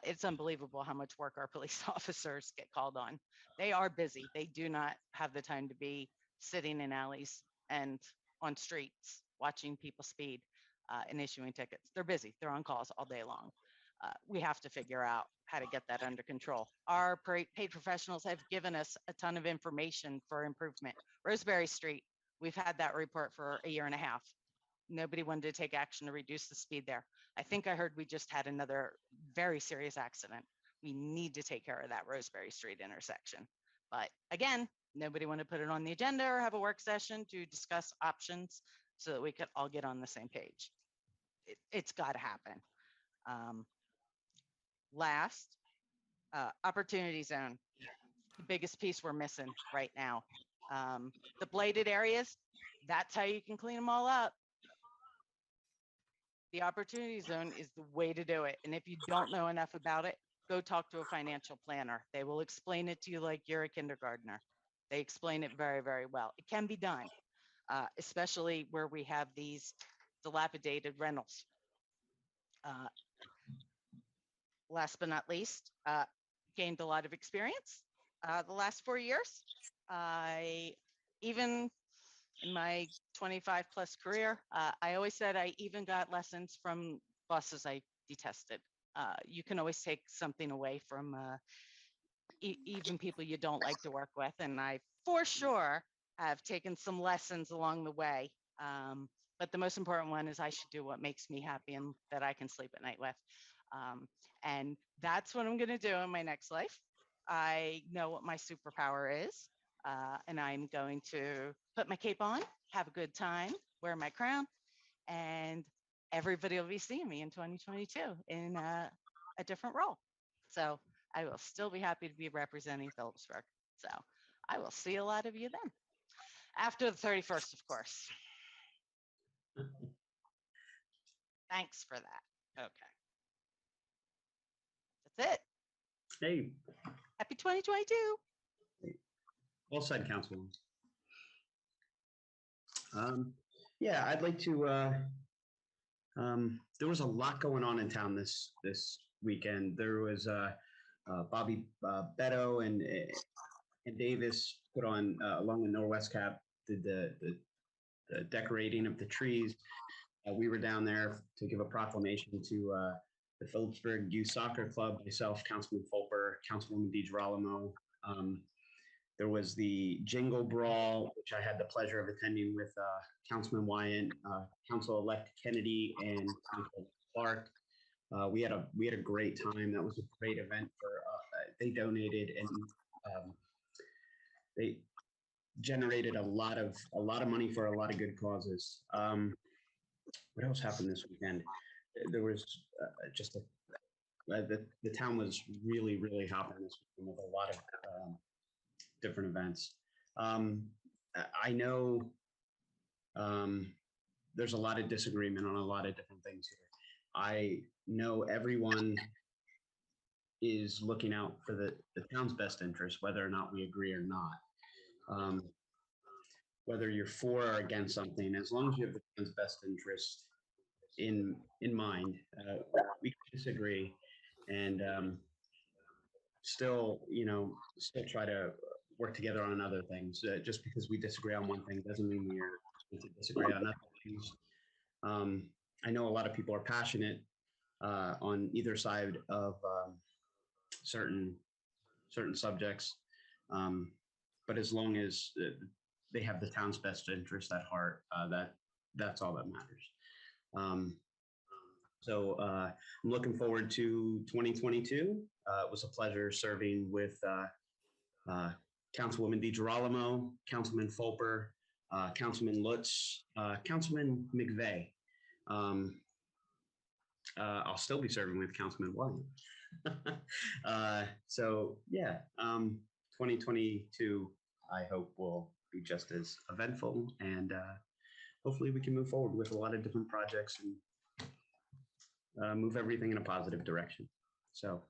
S4: It's unbelievable how much work our police officers get called on. They are busy. They do not have the time to be sitting in alleys and on streets watching people speed and issuing tickets. They're busy. They're on calls all day long. We have to figure out how to get that under control. Our paid professionals have given us a ton of information for improvement. Roseberry Street, we've had that report for 1.5 years. Nobody wanted to take action to reduce the speed there. I think I heard we just had another very serious accident. We need to take care of that Roseberry Street intersection. But again, nobody wanted to put it on the agenda or have a work session to discuss options so that we could all get on the same page. It's got to happen. Last, opportunity zone, the biggest piece we're missing right now. The blighted areas, that's how you can clean them all up. The opportunity zone is the way to do it. And if you don't know enough about it, go talk to a financial planner. They will explain it to you like you're a kindergartner. They explain it very, very well. It can be done, especially where we have these dilapidated rentals. Last but not least, gained a lot of experience the last 4 years. Even in my 25 plus career, I always said I even got lessons from bosses I detested. You can always take something away from even people you don't like to work with. And I for sure have taken some lessons along the way. But the most important one is I should do what makes me happy and that I can sleep at night with. And that's what I'm going to do in my next life. I know what my superpower is, and I'm going to put my cape on, have a good time, wear my crown, and everybody will be seeing me in 2022 in a different role. So I will still be happy to be representing Phillipsburg. So I will see a lot of you then. After the 31st, of course. Thanks for that. Okay. That's it.
S2: Hey,
S4: Happy 2022.
S2: well said, Councilwoman. Yeah, I'd like to. There was a lot going on in town this weekend. There was Bobby Beto and Davis put on along the Northwest Cap did the decorating of the trees. We were down there to give a proclamation to the Phillipsburg Youth Soccer Club, myself, Councilman Fulper, Councilwoman DiGirolamo. There was the Jingle Brawl, which I had the pleasure of attending with Councilman Wyant, Council-elect Kennedy, and Council Clark. We had a great time. That was a great event for. They donated and they generated a lot of money for a lot of good causes. What else happened this weekend? There was just the town was really, really hopping this weekend with a lot of different events. I know there's a lot of disagreement on a lot of different things here. I know everyone is looking out for the town's best interest, whether or not we agree or not. Whether you're for or against something, as long as you have the town's best interest in mind, we can disagree and still try to work together on other things. Just because we disagree on one thing doesn't mean we're going to disagree on other things. I know a lot of people are passionate on either side of certain subjects, but as long as they have the town's best interest at heart, that's all that matters. So I'm looking forward to 2022. It was a pleasure serving with Councilwoman DiGirolamo, Councilman Fulper, Councilman Lutz, Councilman McVeigh. I'll still be serving with Councilman Wyant. So yeah, 2022, I hope will be just as eventful, and hopefully we can move forward with a lot of different projects and move everything in a positive direction. So,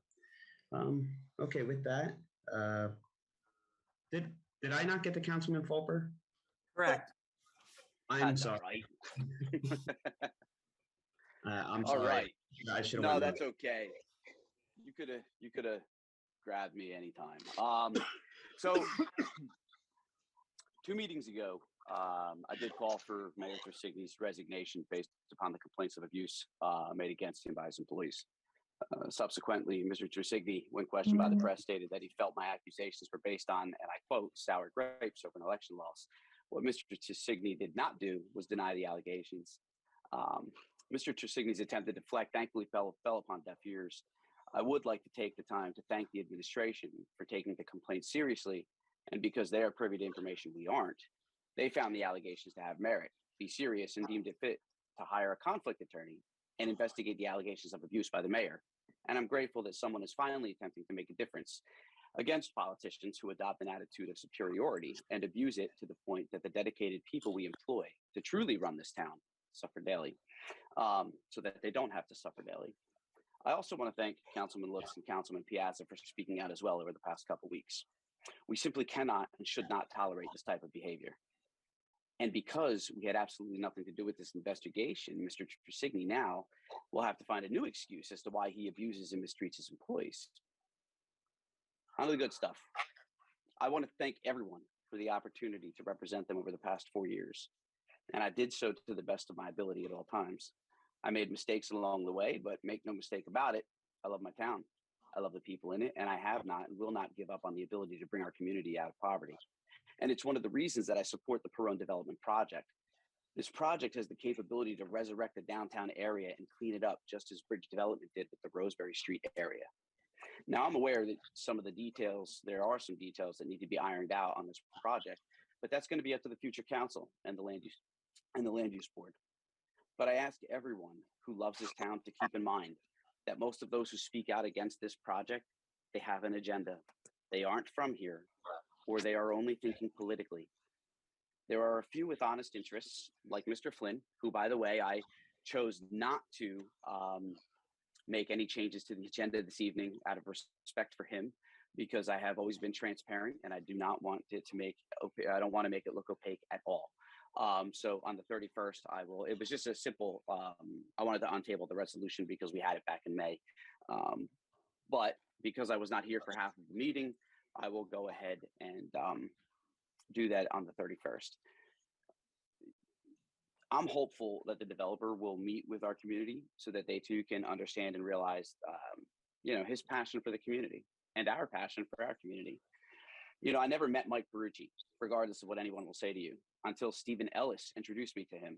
S2: okay, with that, did I not get to Councilman Fulper?
S5: Correct.
S2: I'm sorry. I'm
S19: All
S2: sorry.
S19: right.
S2: I should have.
S19: No, that's okay. You could have grabbed me anytime. So 2 meetings ago, I did call for Mayor Tresigny's resignation based upon the complaints of abuse made against him by some police. Subsequently, Mr. Tresigny, when questioned by the press, stated that he felt my accusations were based on, and I quote, sour grapes over an election loss. What Mr. Tresigny did not do was deny the allegations. Mr. Tresigny's attempt to deflect thankfully fell upon deaf ears. I would like to take the time to thank the administration for taking the complaint seriously, and because they are privy to information we aren't, they found the allegations to have merit, be serious, and deemed it fit to hire a conflict attorney and investigate the allegations of abuse by the mayor. And I'm grateful that someone is finally attempting to make a difference against politicians who adopt an attitude of superiority and abuse it to the point that the dedicated people we employ to truly run this town suffer daily, so that they don't have to suffer daily. I also want to thank Councilman Lutz and Councilman Piazza for speaking out as well over the past couple weeks. We simply cannot and should not tolerate this type of behavior. And because we had absolutely nothing to do with this investigation, Mr. Tresigny now will have to find a new excuse as to why he abuses and mistreats his employees. On to the good stuff. I want to thank everyone for the opportunity to represent them over the past 4 years. And I did so to the best of my ability at all times. I made mistakes along the way, but make no mistake about it, I love my town. I love the people in it, and I have not and will not give up on the ability to bring our community out of poverty. And it's one of the reasons that I support the Perone Development Project. This project has the capability to resurrect the downtown area and clean it up, just as Bridge Development did with the Roseberry Street area. Now, I'm aware that there are some details that need to be ironed out on this project, but that's going to be up to the future council and the land use board. But I ask everyone who loves this town to keep in mind that most of those who speak out against this project, they have an agenda. They aren't from here, or they are only thinking politically. There are a few with honest interests, like Mr. Flynn, who, by the way, I chose not to make any changes to the agenda this evening out of respect for him, because I have always been transparent and I do not want it to I don't want to make it look opaque at all. So on the 31st, it was just a simple, I wanted to untable the resolution because we had it back in May. But because I was not here for half of the meeting, I will go ahead and do that on the 31st. I'm hopeful that the developer will meet with our community so that they too can understand and realize, his passion for the community and our passion for our community. I never met Mike Barucci, regardless of what anyone will say to you, until Stephen Ellis introduced me to him.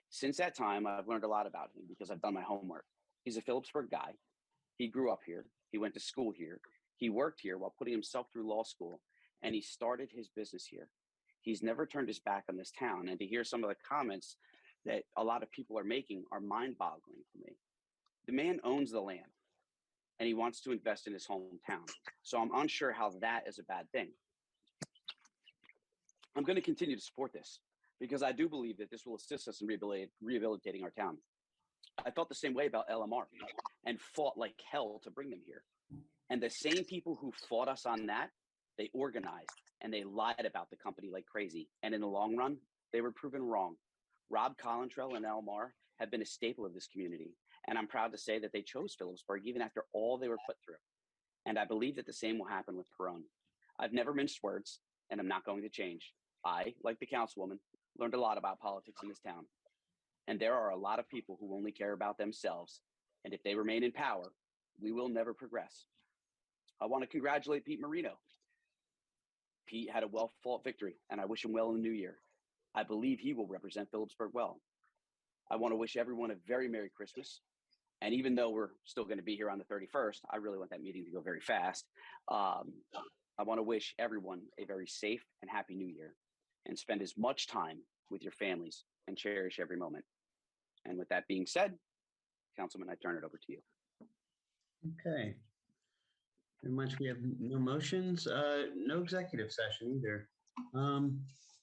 S19: Since that time, I've learned a lot about him because I've done my homework. He's a Phillipsburg guy. He grew up here. He went to school here. He worked here while putting himself through law school, and he started his business here. He's never turned his back on this town, and to hear some of the comments that a lot of people are making are mind-boggling for me. The man owns the land, and he wants to invest in his hometown. So I'm unsure how that is a bad thing. I'm going to continue to support this because I do believe that this will assist us in rehabilitating our town. I felt the same way about LMR and fought like hell to bring them here. And the same people who fought us on that, they organized and they lied about the company like crazy. And in the long run, they were proven wrong. Rob Collentrell and Elmar have been a staple of this community. And I'm proud to say that they chose Phillipsburg even after all they were put through. And I believe that the same will happen with Perone. I've never minced words, and I'm not going to change. I, like the councilwoman, learned a lot about politics in this town. And there are a lot of people who only care about themselves. And if they remain in power, we will never progress. I want to congratulate Pete Marino. Pete had a well-fought victory, and I wish him well in the new year. I believe he will represent Phillipsburg well. I want to wish everyone a very Merry Christmas. And even though we're still going to be here on the 31st, I really want that meeting to go very fast. I want to wish everyone a very safe and happy new year and spend as much time with your families and cherish every moment. And with that being said, Councilman, I turn it over to you.
S2: Okay. Pretty much we have no motions, no executive session either.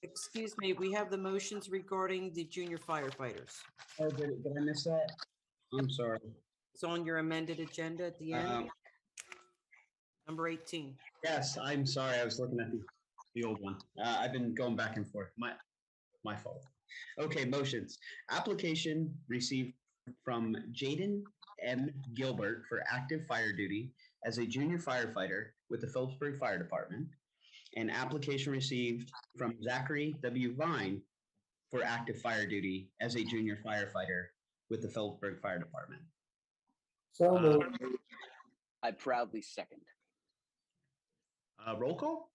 S5: Excuse me, we have the motions regarding the junior firefighters.
S2: Oh, did I miss that? I'm sorry.
S5: It's on your amended agenda at the end. Number 18.
S2: Yes, I'm sorry. I was looking at the old one. I've been going back and forth. My fault. Okay, motions. Application received from Jaden M. Gilbert for active fire duty as a junior firefighter with the Phillipsburg Fire Department. An application received from Zachary W. Vine for active fire duty as a junior firefighter with the Phillipsburg Fire Department.
S18: So moved.
S19: I proudly second.
S2: Roll call?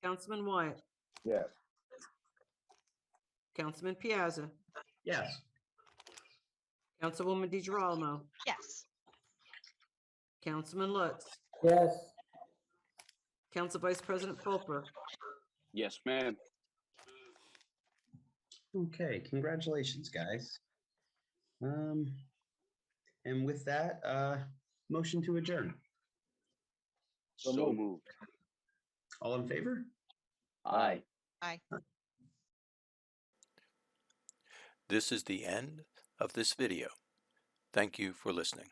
S5: Councilman Wyatt.
S3: Yes.
S5: Councilman Piazza.
S2: Yes.
S5: Councilwoman DiGirolamo.
S4: Yes.
S5: Councilman Lutz.
S18: Yes.
S5: Council Vice President Fulper.
S19: Yes, ma'am.
S2: Okay, congratulations, guys. And with that, motion to adjourn.
S21: So
S19: So
S21: moved.
S19: moved.
S2: All in favor?
S19: Aye.
S4: Aye.
S1: This is the end of this video. Thank you for listening.